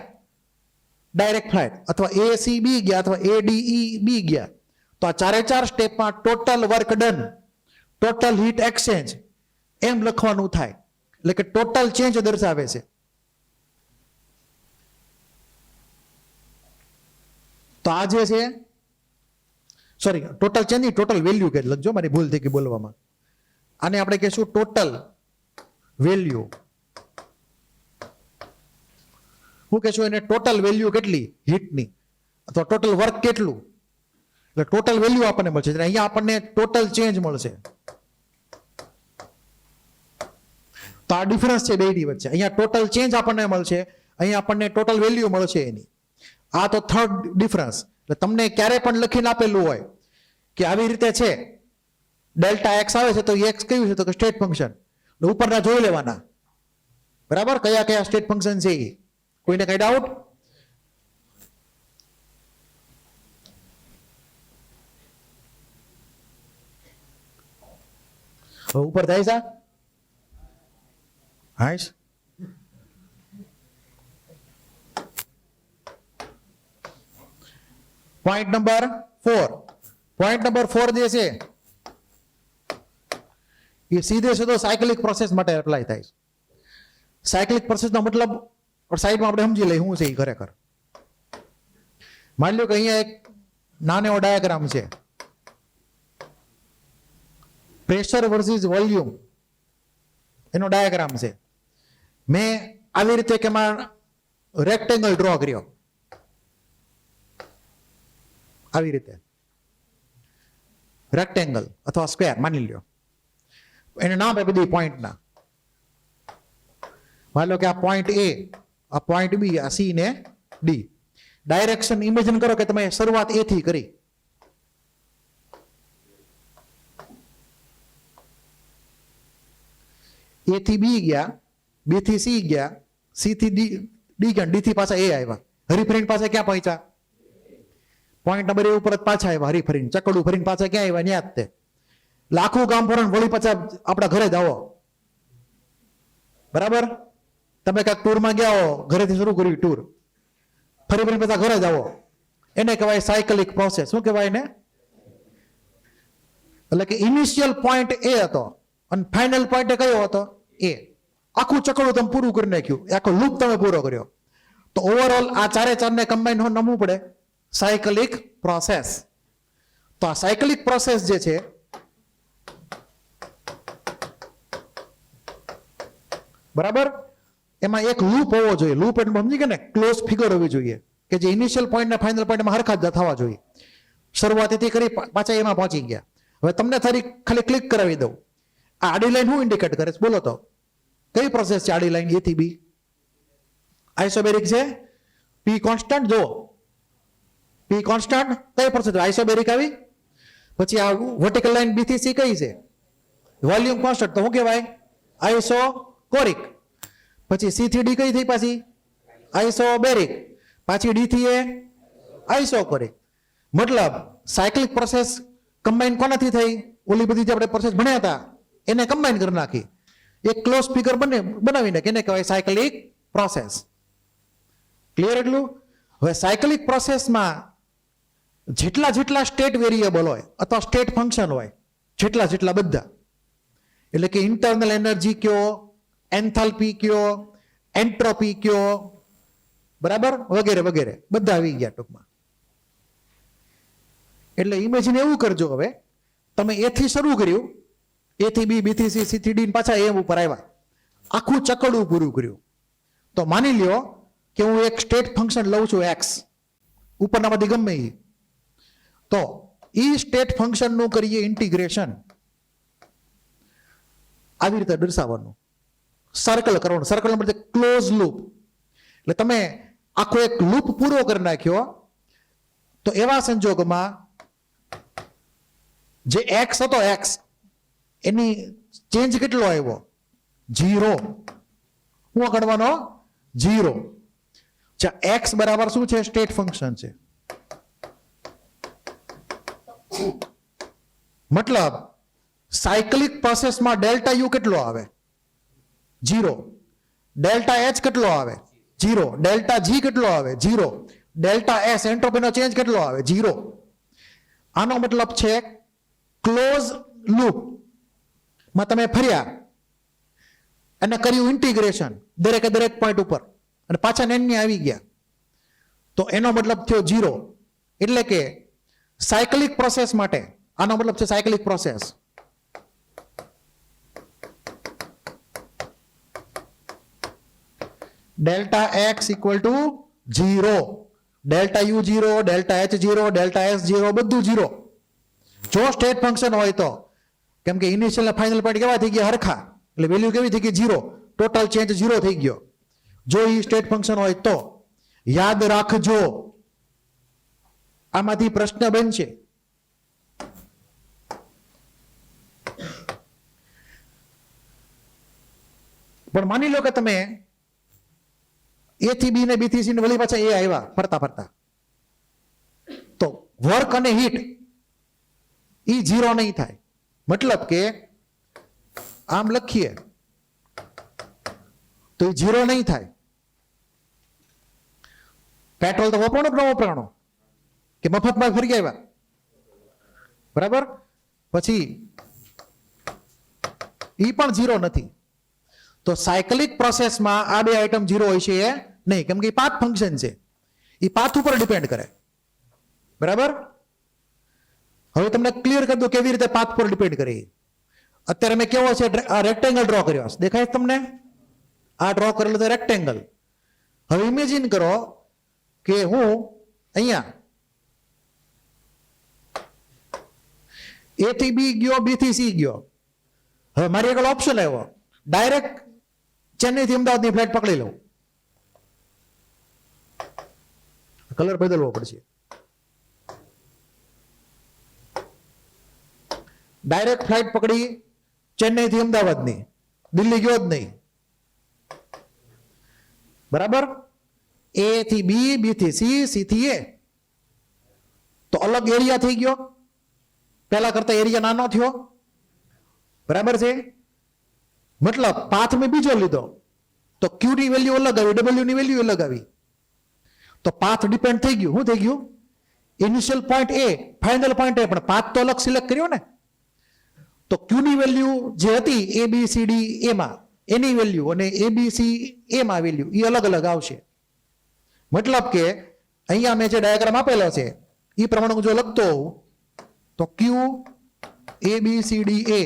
ડાયરેક્ટ ફ્લાઇટ, અથવા એ સી બી ગયા અથવા એ ડી ઈ બી ગયા. તો આ ચારે ચાર સ્ટેપમાં total work done, total heat exchange એમ લખવાનું થાય. એટલે કે ટોટલ ચેન્જ દર્શાવે છે. તો આ જે છે, સોરી ટોટલ ચેન્જ નહીં, ટોટલ વેલ્યુ કે લખજો, મારી ભૂલ થઈ ગઈ બોલવામાં. આને આપણે કહીશું ટોટલ વેલ્યુ. શું કહેશું એને? ટોટલ વેલ્યુ કેટલી હીટની અથવા ટોટલ વર્ક કેટલું, એટલે ટોટલ વેલ્યુ આપણને મળશે. અહીંયા આપણને ટોટલ ચેન્જ મળશે. તો આ ડિફરન્સ છે બેની વચ્ચે. અહીંયા ટોટલ ચેન્જ આપણને મળશે, અહીંયા આપણને ટોટલ વેલ્યુ મળશે એની. આ તો થર્ડ ડિફરન્સ. એટલે તમને ક્યારે પણ લખીને આપેલું હોય કે આવી રીતે છે, ડેલ્ટા એક્સ આવે છે તો એક્સ કયું છે? તો કે સ્ટેટ ફંક્શન. ઉપરના જોઈ લેવાના. બરાબર, કયા કયા સ્ટેટ ફંક્શન છે એ. કોઈને કઈ ડાઉટ? ઉપર થાય સા? હાઈશ. Point number 4. પોઈન્ટ નંબર 4 જે છે એ સીધે સીધો સાયકલિક પ્રોસેસ માટે એપ્લાય થાય છે. સાયકલિક પ્રોસેસનો મતલબ સાઈડમાં આપણે સમજી લઈએ શું છે એ ખરેખર. માની લો કે અહીંયા એક નાનો એવો ડાયાગ્રામ છે, પ્રેશર વર્સિસ વોલ્યુમ એનો ડાયાગ્રામ છે. મેં આવી રીતે કે રેક્ટેંગલ ડ્રો કર્યો, આવી રીતે રેક્ટેંગલ અથવા સ્ક્વેર માની લ્યો. એને નામ આપી દીધી પોઈન્ટના. માની લો કે આ પોઈન્ટ એ, આ પોઈન્ટ બી, આ સી ને ડી. ડાયરેક્શન ઇમેજિન કરો કે તમે શરૂઆત એ થી કરી. એ થી બી ગયા, બી થી સી ગયા, સી થી ડી ગયા, ડી થી પાછા એ આવ્યા. હરીફરીને પાછા ક્યાં પહોંચ્યા? પોઈન્ટ નંબર એ ઉપર જ પાછા આવ્યા. હરીફરીને ચકડું ફરીને પાછા ક્યાં આવ્યા? ન્યા જ તે. લાખું ગામ ફરણ વળી પાછા આપણા ઘરે જ આવો. બરાબર, તમે કાંઈક ટૂરમાં ગયા હો, ઘરેથી શરૂ કર્યું ટૂર, ફરી ફરી પાછા ઘરે જ આવો. એને કહેવાય સાયકલિક પ્રોસેસ. શું કહેવાય એને? એટલે કે ઇનિશિયલ પોઈન્ટ એ હતો અને ફાઇનલ પોઈન્ટ કયો હતો? એ. આખું ચકડું તમે પૂરું કરી નાખ્યું, આખો લૂપ તમે પૂરો કર્યો. તો ઓવરઓલ આ ચારે ચારને કમ્બાઈન નમવું પડે, સાયકલિક પ્રોસેસ. તો આ સાયકલિક પ્રોસેસ જે છે બરાબર, એમાં એક લૂપ હોવો જોઈએ. લૂપ એટલે સમજી ગયા ને, ક્લોઝ ફિગર હોવી જોઈએ કે જે ઇનિશિયલ પોઈન્ટ ને ફાઇનલ પોઈન્ટમાં હરખા જ થવા જોઈએ. શરૂઆતથી કરી પાછા એમાં પહોંચી ગયા. હવે તમને ખાલી ક્લિક કરાવી દઉં. આ આડી લાઈન શું ઇન્ડિકેટ કરે છે? બોલો તો કઈ પ્રોસેસ છે આડી લાઈન? એ થી બી આઇસોબેરિક છે. પી કોન્સ્ટન્ટ જો, પી કોન્સ્ટન્ટ કઈ પ્રોસેસ? આઇસોબેરિક આવી. પછી આ વર્ટિકલ લાઈન બી થી સી કઈ છે? Volume constant. તો શું કહેવાય? આઇસોકોરિક. પછી સી થી ડી કઈ થઈ? પાછી આઇસોબેરિક. પાછી ડી થી એ આઇસોકોરિક. મતલબ સાયકલિક પ્રોસેસ કમ્બાઈન કોનાથી થઈ? ઓલી બધી જે આપણે પ્રોસેસ ભણ્યા હતા એને કમ્બાઈન કરી નાખી, એક ક્લોઝ ફિગર બનાવીને એને કહેવાય સાયકલિક પ્રોસેસ. ક્લિયર એટલું? હવે સાયકલિક પ્રોસેસમાં જેટલા સ્ટેટ વેરિયેબલ હોય અથવા સ્ટેટ ફંક્શન હોય, જેટલા બધા, એટલે કે ઇન્ટરનલ એનર્જી કયો, એન્થાલ્પી કયો, એન્ટ્રોપી કયો, બરાબર, વગેરે વગેરે બધા આવી ગયા ટૂંકમાં. એટલે ઇમેજિન એવું કરજો, હવે તમે એ થી શરૂ કર્યું, એ થી બી, બી થી સી, સી થી ડી, પાછા એમ ઉપર આવ્યા, આખું ચકડું પૂરું કર્યું. તો માની લ્યો કે હું એક સ્ટેટ ફંક્શન લઉં છું એક્સ, ઉપરનામાંથી ગમે એ, તો ઈ સ્ટેટ ફંક્શનનું કરીએ ઇન્ટિગ્રેશન. આવી રીતે દર્શાવવાનું, સર્કલ કરવાનું. Circle number close loop. એટલે તમે આખો એક લૂપ પૂરો કરી નાખ્યો, તો એવા સંજોગોમાં જે એક્સ હતો, એક્સ એની ચેન્જ કેટલો આવ્યો? 0. શું ગણવાનો? 0. એક્સ બરાબર શું છે? સ્ટેટ ફંક્શન છે. મતલબ સાયકલિક પ્રોસેસમાં ડેલ્ટા યુ કેટલો આવે? 0. ડેલ્ટા એચ કેટલો આવે? 0. ડેલ્ટા જી કેટલો આવે? 0. ડેલ્ટા એસ એન્ટ્રોપીનો ચેન્જ કેટલો આવે? 0. આનો મતલબ છે ક્લોઝ લૂપ માં તમે ફર્યા અને કર્યું ઇન્ટિગ્રેશન દરેકે દરેક પોઈન્ટ ઉપર અને પાછા નેનની આવી ગયા, તો એનો મતલબ થયો 0. એટલે કે સાયકલિક પ્રોસેસ માટે આનો મતલબ છે cyclic process. Delta x equal to 0, delta you 0, delta H 0, delta S 0, બધું 0. જો સ્ટેટ ફંક્શન હોય તો, કેમ કે ઇનિશિયલ ફાઇનલ પોઈન્ટ કેવા થઈ ગયા? હરખા. એટલે વેલ્યુ કેવી થઈ ગઈ? 0. ટોટલ ચેન્જ 0 થઈ ગયો. જો એ સ્ટેટ ફંક્શન હોય તો યાદ રાખજો, આમાંથી પ્રશ્ન બનશે. પણ માની લો કે તમે એ થી બી ને બી થી સી ને વળી પાછા એ આવ્યા ફરતા ફરતા, તો વર્ક અને હીટ ઈ 0 નહીં થાય. મતલબ કે આમ લખીએ તો એ 0 નહીં થાય. પેટ્રોલ તો વપરાણો કે ન વપરાણો? કે મફતમાં ફરી આવ્યા? બરાબર. પછી ઈ પણ 0 નથી. તો સાયકલિક પ્રોસેસમાં આ બે આઈટમ 0 હોય છે એ નહીં, કેમ કે પાથ ફંક્શન છે, એ પાથ ઉપર ડિપેન્ડ કરે. બરાબર. હવે તમને ક્લિયર કરી દો કેવી રીતે પાથ પર ડિપેન્ડ કરે. અત્યારે મેં કેવો છે આ રેક્ટેંગલ ડ્રો કર્યો, દેખાય તમને? આ ડ્રો કરેલો તો રેક્ટેંગલ. હવે ઇમેજિન કરો કે હું અહીંયા એ થી બી ગયો, બી થી સી ગયો. હવે મારી આગળ ઓપ્શન આવ્યો, ડાયરેક્ટ ચેન્નઈ થી અમદાવાદની ફ્લાઇટ પકડી લઉં. કલર બદલવો પડશે. ડાયરેક્ટ ફ્લાઇટ પકડી ચેન્નઈ થી અમદાવાદની, દિલ્હી ગયો જ નહીં. બરાબર. એ થી બી, બી થી સી, સી થી એ, તો અલગ એરિયા થઈ ગયો, પહેલા કરતા એરિયા નાનો થયો. બરાબર છે. મતલબ પાથ મેં બીજો લીધો તો ક્યુ ની વેલ્યુ અલગ આવી, ડબલ્યુ ની વેલ્યુ અલગ આવી, તો પાથ ડિપેન્ડ થઈ ગયું. શું થઈ ગયું? ઇનિશિયલ પોઈન્ટ એ, ફાઇનલ પોઈન્ટ એ, પણ પાથ તો અલગ સિલેક્ટ કર્યો ને. તો ક્યુ ની વેલ્યુ જે હતી એ બી સી ડી એમાં, એની વેલ્યુ અને એ બી સી એમાં વેલ્યુ એ અલગ અલગ આવશે. મતલબ કે અહીંયા મેં જે ડાયાગ્રામ આપેલો છે એ પ્રમાણે હું જો લખતો હોઉં તો Q A B C D A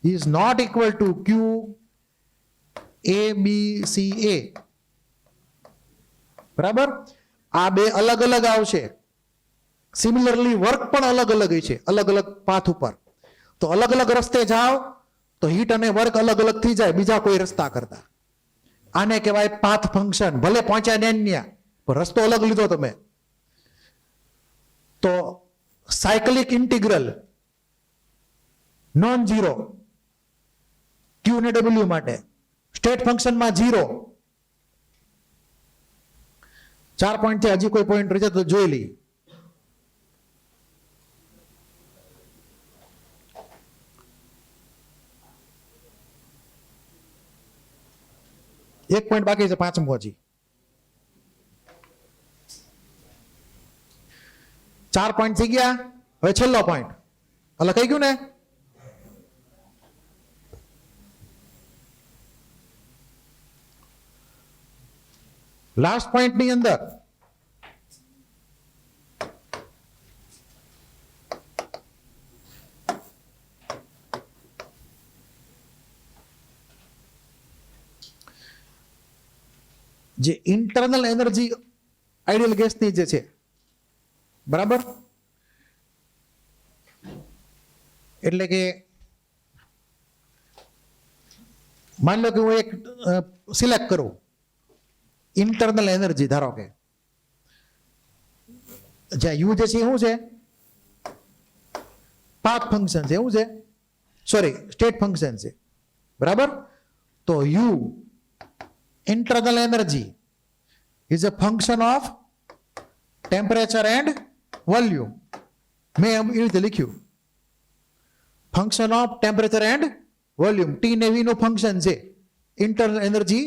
is not equal to Q A B C A. બરાબર. આ બે અલગ અલગ આવશે. સિમિલરલી વર્ક પણ અલગ અલગ છે, અલગ અલગ પાથ ઉપર. તો અલગ અલગ રસ્તે જાઓ તો હીટ અને વર્ક અલગ અલગ થઈ જાય બીજા કોઈ રસ્તા કરતા. આને કહેવાય પાથ ફંક્શન. ભલે પહોંચ્યા નેન્યા પણ રસ્તો અલગ લીધો તમે. તો સાયકલિક ઇન્ટિગ્રલ નોન ઝીરો ક્યુ અને ડબલ્યુ માટે, સ્ટેટ ફંક્શનમાં 0, 4 પોઈન્ટ છે, હજી કોઈ પોઈન્ટ રહે તો જોઈ લઈએ. એક પોઈન્ટ બાકી છે, 5મો હજી. 4 પોઈન્ટ થઈ ગયા. હવે છેલ્લો પોઈન્ટ એટલે કઈ ગયું ને, લાસ્ટ પોઈન્ટ ની અંદર જે ઇન્ટરનલ એનર્જી આઈડિયલ ગેસની જે છે, બરાબર, એટલે કે માની લો કે હું એક સિલેક્ટ કરું ઇન્ટરનલ એનર્જી, ધારો કે જ્યાં યુ જે છે શું છે, પાથ ફંક્શન છે, શું છે, સોરી સ્ટેટ ફંક્શન છે, બરાબર. તો you internal energy is a function of temperature and volume. મેં એ રીતે લખ્યું, function of temperature and volume. T ને વી નું ફંક્શન છે ઇન્ટરનલ એનર્જી,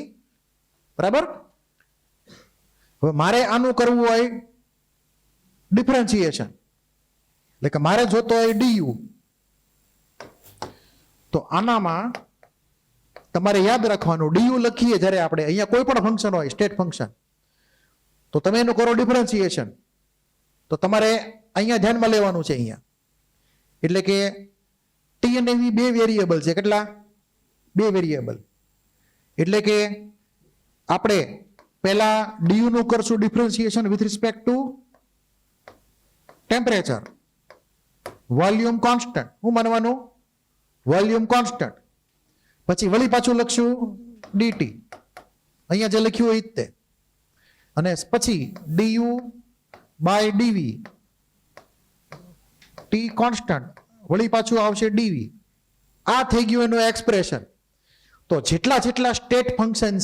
બરાબર. હવે મારે આનું કરવું હોય ડિફરન્શિએશન, એટલે કે મારે જોતો હોય ડીયુ, તો આનામાં તમારે યાદ રાખવાનું, ડીયુ લખીએ જ્યારે આપણે અહીંયા કોઈ પણ ફંક્શન હોય સ્ટેટ ફંક્શન, તો તમે એનું કરો ડિફરન્શિએશન, તો તમારે અહીંયા ધ્યાનમાં લેવાનું છે અહીંયા, એટલે કે ટી અને વી 2 વેરિયેબલ છે. કેટલા? 2 વેરિયેબલ. એટલે કે આપણે પહેલા ડીયુ નું કરશું differentiation with respect to temperature, volume constant. શું માનવાનું? Volume constant. પછી વળી પાછું લખશું ડીટી, અહીંયા જે લખ્યું હોય તે, અને પછી dU by dV, T constant, વળી પાછું આવશે ડીવી. આ થઈ ગયું એનું એક્સપ્રેશન. તો જેટલા જેટલા સ્ટેટ ફંક્શન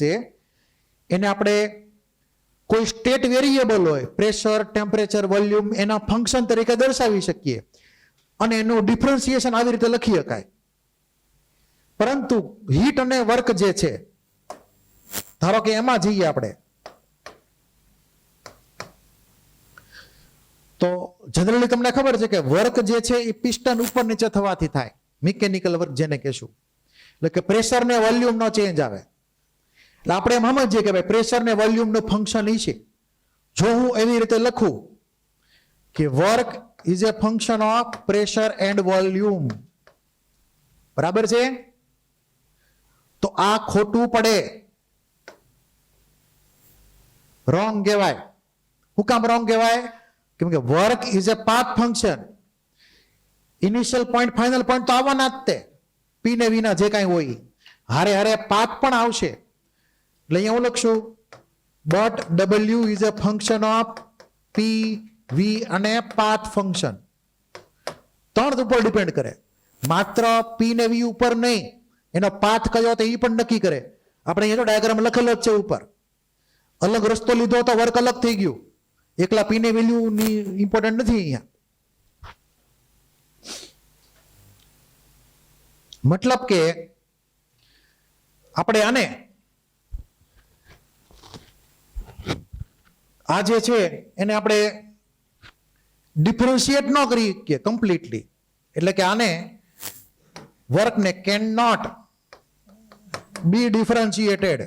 છે, એને આપણે કોઈ સ્ટેટ વેરિયેબલ હોય, પ્રેશર, ટેમ્પરેચર, વોલ્યુમ, એના ફંક્શન તરીકે દર્શાવી શકીએ અને એનું ડિફરન્શિએશન આવી રીતે લખી શકાય. પરંતુ હીટ અને વર્ક જે છે, ધારો કે એમાં જઈએ આપણે, તો જનરલી તમને ખબર છે કે વર્ક જે છે એ પિસ્ટન ઉપર નીચે થવાથી થાય, મિકેનિકલ વર્ક જેને કહેશું. એટલે કે પ્રેશર ને વોલ્યુમ નો ચેન્જ આવે. એટલે આપણે એમ સમજીએ કે ભાઈ પ્રેશર ને વોલ્યુમ નું ફંક્શન એ છે. જો હું એવી રીતે લખું કે work is a function of pressure and volume, બરાબર છે, તો આ ખોટું પડે, રોંગ કહેવાય. શું કામ રોંગ કહેવાય? કેમ કે work is A path function. Initial point, final point તો આવવાના જ તે, પી ને વી ના જે કાંઈ હોય, હારે હારે પાથ પણ આવશે. એટલે અહીંયા હું લખશું dot W is a function of P, V અને પાથ ફંક્શન. 3 ઉપર ડિપેન્ડ કરે, માત્ર પી ને વી ઉપર નહીં, એનો પાથ કયો તો એ પણ નક્કી કરે. આપણે અહીંયા ડાયાગ્રામ લખેલો જ છે ઉપર. અલગ રસ્તો લીધો તો વર્ક અલગ થઈ ગયું. એકલા પી ને વેલ્યુ ની ઇમ્પોર્ટન્ટ નથી અહીંયા. મતલબ કે આપણે આને આ જે છે એને આપણે ડિફરન્શિએટ ન કરી કે કમ્પ્લીટલી. એટલે કે આને વર્કને કેન નોટ બી ડિફરન્શિએટેડ.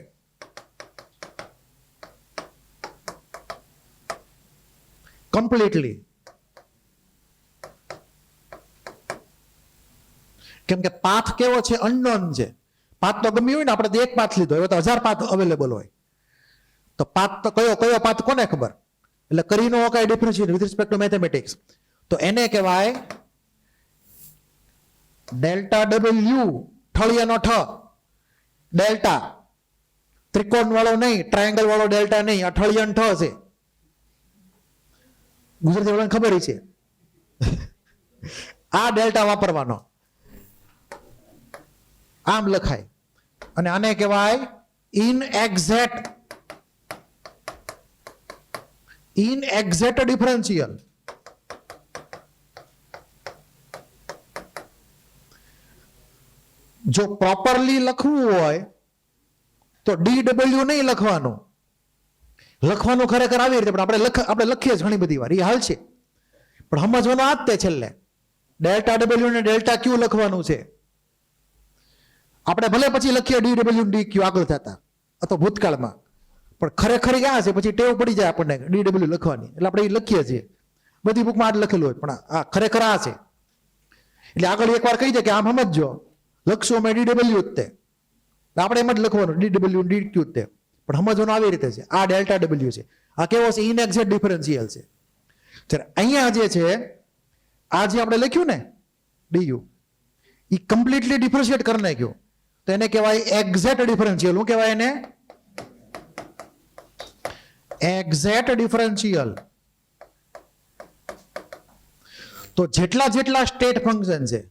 કમ્પ્લીટલી. કેમ કે પાથ કેવો છે? અનનોન છે. પાથ તો ગમે હોય ને, આપણે એક પાથ લીધો, હવે તો 1000 પાથ અવેલેબલ હોય, તો પાથ તો કયો પાથ કોને ખબર? એટલે કરી નો કઈ differentiate with respect to mathematics. તો એને કહેવાય ડેલ્ટા ડબલ્યુ, ઠળિયાનો ઠ, ડેલ્ટા. ત્રિકોણ વાળો નહીં, ટ્રાયેંગલ વાળો ડેલ્ટા નહીં, આ ઠળિયાનો ઠ છે. ગુજરાતી વાળાને ખબર છે. આ ડેલ્ટા વાપરવાનો, આમ લખાય. અને આને કહેવાય inexact differential. જો પ્રોપરલી લખવું હોય તો DW નહીં લખવાનું, લખવાનું ખરેખર આવી રીતે, પણ આપણે લખીએ ઘણી બધી વાર, એ હાલ છે, પણ સમજવાનું આ જ તે છેલ્લે ડેલ્ટા W ને ડેલ્ટા Q લખવાનું છે. આપણે ભલે પછી લખીએ DW DQ આગળ થતા અથવા ભૂતકાળમાં, પણ ખરેખર ક્યાં છે પછી ટેવ પડી જાય આપણને DW લખવાની, એટલે આપણે એ લખીએ છીએ, બધી બુકમાં આ જ લખેલું હોય, પણ આ ખરેખર આ છે. એટલે આગળ એકવાર કહી દે કે આમ સમજજો, લખશું અમે DW જ તે, આપણે એમ જ લખવાનું DW DQ જ તે, પણ સમજવાનું આવી રીતે છે. આ ડેલ્ટા W છે, આ કેવો છે? ઇનએક્ઝેક્ટ ડિફરન્શિયલ છે. જ્યારે અહીંયા જે છે આ જે આપણે લખ્યું ને DU, એ કમ્પ્લીટલી ડિફરન્શિએટ કરી નાખ્યું, તો એને કહેવાય એક્ઝેક્ટ ડિફરન્શિયલ. શું કહેવાય એને? Exact differential. તો જેટલા સ્ટેટ ફંક્શન છે,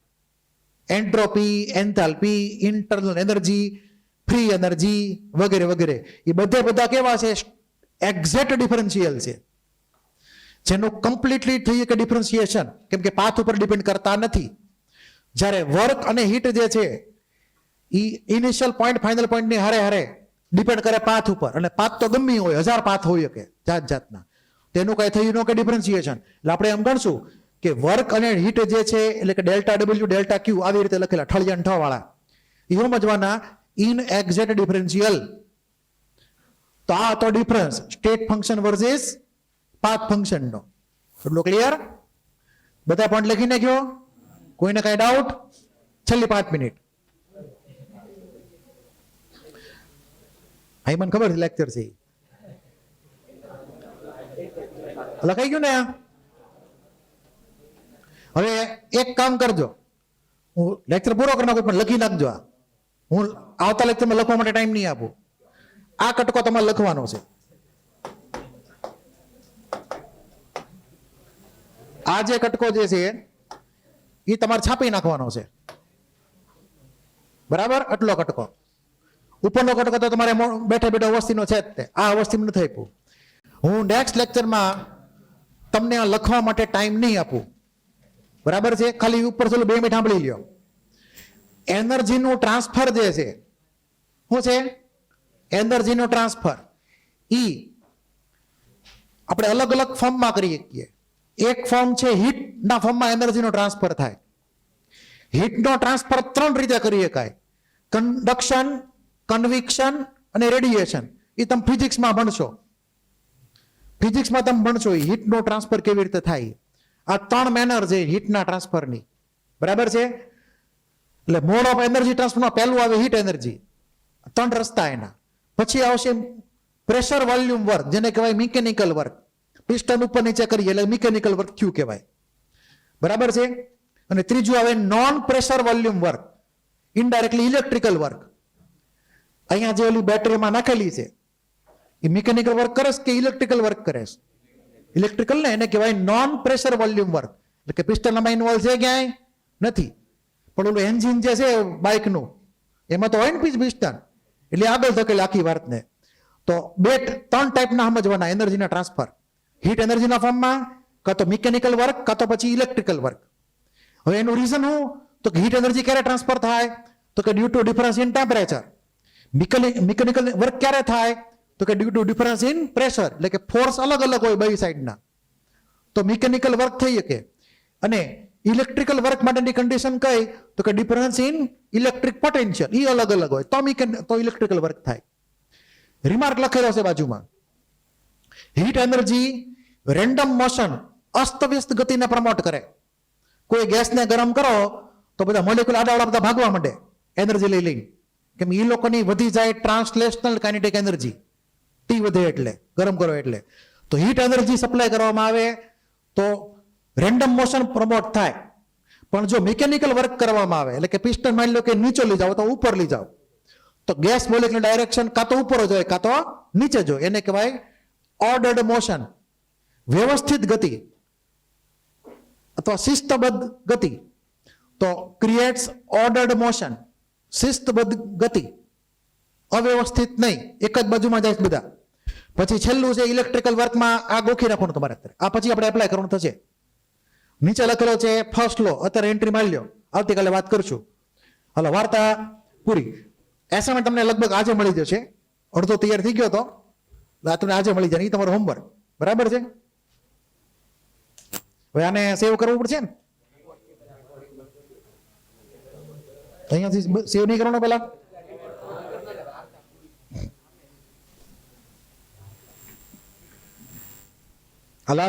entropy, enthalpy, internal energy, free energy વગેરે વગેરે, એ બધા કેવા છે? એક્ઝેક્ટ ડિફરન્શિયલ છે, જેનું કમ્પ્લીટલી થઈ શકે ડિફરન્શિએશન, કેમ કે પાથ ઉપર ડિપેન્ડ કરતા નથી. જ્યારે વર્ક અને હીટ જે છે એ ઇનિશિયલ પોઈન્ટ ફાઇનલ પોઈન્ટની હારે ડિપેન્ડ કરે પાથ ઉપર, અને પાથ તો ગમે હોય, 1000 પાથ હોઈ શકે જાતના, તેનું કઈ થયું ન કે ડિફરન્શિએશન. એટલે આપણે એમ ગણશું કે વર્ક અને હીટ જે છે, એટલે કે ડેલ્ટા W ડેલ્ટા Q આવી રીતે લખેલા ઠળિયા ઠ વાળા, એ સમજવાના ઇનએક્ઝેક્ટ ડિફરન્શિયલ. તો આ તો difference state function versus path function નો. એટલું ક્લિયર? બધા પોઈન્ટ લખી નાખ્યો? કોઈને કઈ ડાઉટ? છેલ્લી 5 મિનિટ. અહીં મને ખબર છે લેક્ચર છે, લખાઈ ગયું ને? હવે એક કામ કરજો, હું લેક્ચર પૂરો કરી નાખું, પણ લખી નાખજો. હું આવતા લેક્ચરમાં લખવા માટે ટાઈમ નહીં આપું. આ કટકો તમારે લખવાનો છે. આ જે કટકો જે છે એ તમારે છાપી નાખવાનો છે, બરાબર? આટલો કટકો. ઉપરનો કટકો તો તમારે બેઠા અવસ્થિનો છે જ તે, આ અવસ્થિમાં નથી આપ્યું. હું નેક્સ્ટ લેક્ચરમાં તમને આ લખવા માટે ટાઈમ નહીં આપું, બરાબર છે? ખાલી ઉપર ચલો 2 મિનિટ સાંભળી લ્યો. એનર્જીનું ટ્રાન્સફર જે છે, શું છે? એનર્જીનું ટ્રાન્સફર ઈ આપણે અલગ અલગ ફોર્મમાં કરી શકીએ. એક ફોર્મ છે હીટના ફોર્મમાં એનર્જીનો ટ્રાન્સફર થાય. હીટનો ટ્રાન્સફર 3 રીતે કરી શકાય: કન્ડક્શન, કન્વિક્શન અને રેડિયેશન. એ તમે ફિઝિક્સમાં ભણશો, હીટનો ટ્રાન્સફર કેવી રીતે થાય. આ 3 મેનર છે હીટના ટ્રાન્સફરની, બરાબર છે? એટલે મોડ ઓફ એનર્જી ટ્રાન્સફરમાં પહેલું આવે હીટ એનર્જી, 3 રસ્તા એના. પછી આવશે પ્રેશર વોલ્યુમ વર્ક, જેને કહેવાય મિકેનિકલ વર્ક. પિસ્ટન ઉપર નીચે કરીએ એટલે મિકેનિકલ વર્ક Q કહેવાય, બરાબર છે? અને ત્રીજું આવે non pressure volume work, indirectly electrical work. અહીંયા જે ઓલી બેટરીમાં નાખેલી છે એ મિકેનિકલ વર્ક કરે કે ઇલેક્ટ્રિકલ વર્ક કરે? ઇલેક્ટ્રિકલ ને, એને કહેવાય નોન પ્રેશર વોલ્યુમ વર્ક. એટલે કે પિસ્ટનમાં ઇન્વોલ્વ છે ક્યાંય નથી, પણ ઓલું એન્જિન જે છે બાઇકનું, એમાં તો હોય ને પિસ્ટન, એટલે આગળ ધકેલે આખી વાતને. તો 3 ટાઈપના સમજવાના એનર્જીના ટ્રાન્સફર: હીટ એનર્જીના ફોર્મમાં, કાં તો મિકેનિકલ વર્ક, કાં તો પછી ઇલેક્ટ્રિકલ વર્ક. હવે એનું રીઝન શું? તો કે હીટ એનર્જી ક્યારે ટ્રાન્સફર થાય? તો કે due to difference in temperature. Mechanical work ક્યારે થાય? તો કે due to difference in pressure, એટલે કે ફોર્સ અલગ અલગ હોય બે સાઈડના, તો મિકેનિકલ વર્ક થઈ શકે. અને ઇલેક્ટ્રિકલ વર્ક માટેની કન્ડિશન કઈ? તો કે ડિફરન્સ ઇન ઇલેક્ટ્રિક પોટેન્શિયલ, એ અલગ અલગ હોય તો ઇલેક્ટ્રિકલ વર્ક થાય. રિમાર્ક લખેલો છે બાજુમાં: હીટ એનર્જી રેન્ડમ મોશન, અસ્તવ્યસ્ત ગતિને પ્રમોટ કરે. કોઈ ગેસને ગરમ કરો તો બધા મોલેક્યુલ આડાવાળા બધા ભાગવા માંડે એનર્જી લઈને, કેમ એ લોકોની વધી જાય ટ્રાન્સલેશનલ કાઇનેટિક એનર્જી, ટી વધે એટલે, ગરમ કરો એટલે. તો હીટ એનર્જી સપ્લાય કરવામાં આવે તો રેન્ડમ મોશન પ્રમોટ થાય. પણ જો મિકેનિકલ વર્ક કરવામાં આવે, એટલે કે પિસ્ટન માની લો કે નીચે લઈ જાઓ તો ઉપર લઈ જાઓ, તો ગેસ મોલેક્યુલર ડાયરેક્શન કાં તો ઉપર જોઈએ કાં તો નીચે જોઈએ. એને કહેવાય ઓર્ડર્ડ મોશન, વ્યવસ્થિત ગતિ અથવા શિસ્તબદ્ધ ગતિ. તો ક્રિએટ્સ ઓર્ડર્ડ મોશન, શિસ્તબદ્ધ ગતિ અવ્યવસ્થિત નહીં, એક જ બાજુમાં જાય છે બધા. પછી છેલ્લું છે ઇલેક્ટ્રિકલ વર્કમાં આ ગોખી રાખવાનું તમારે અત્યારે. આ પછી આપણે એપ્લાય કરવાનું થશે. નીચે લખેલો છે ફર્સ્ટ લો, અત્યારે એન્ટ્રી મારી લ્યો, આવતીકાલે વાત કરશું. હાલો, વાર્તા પૂરી. એસાઇનમેન્ટ તમને લગભગ આજે મળી જશે. અડધો તૈયાર થઈ ગયો તો તમને આજે મળી જાય, એ તમારું હોમવર્ક. બરાબર છે? હવે આને સેવ કરવું પડશે ને, અહીંયાથી સેવ નહીં કરવાનો પેલા. હાલ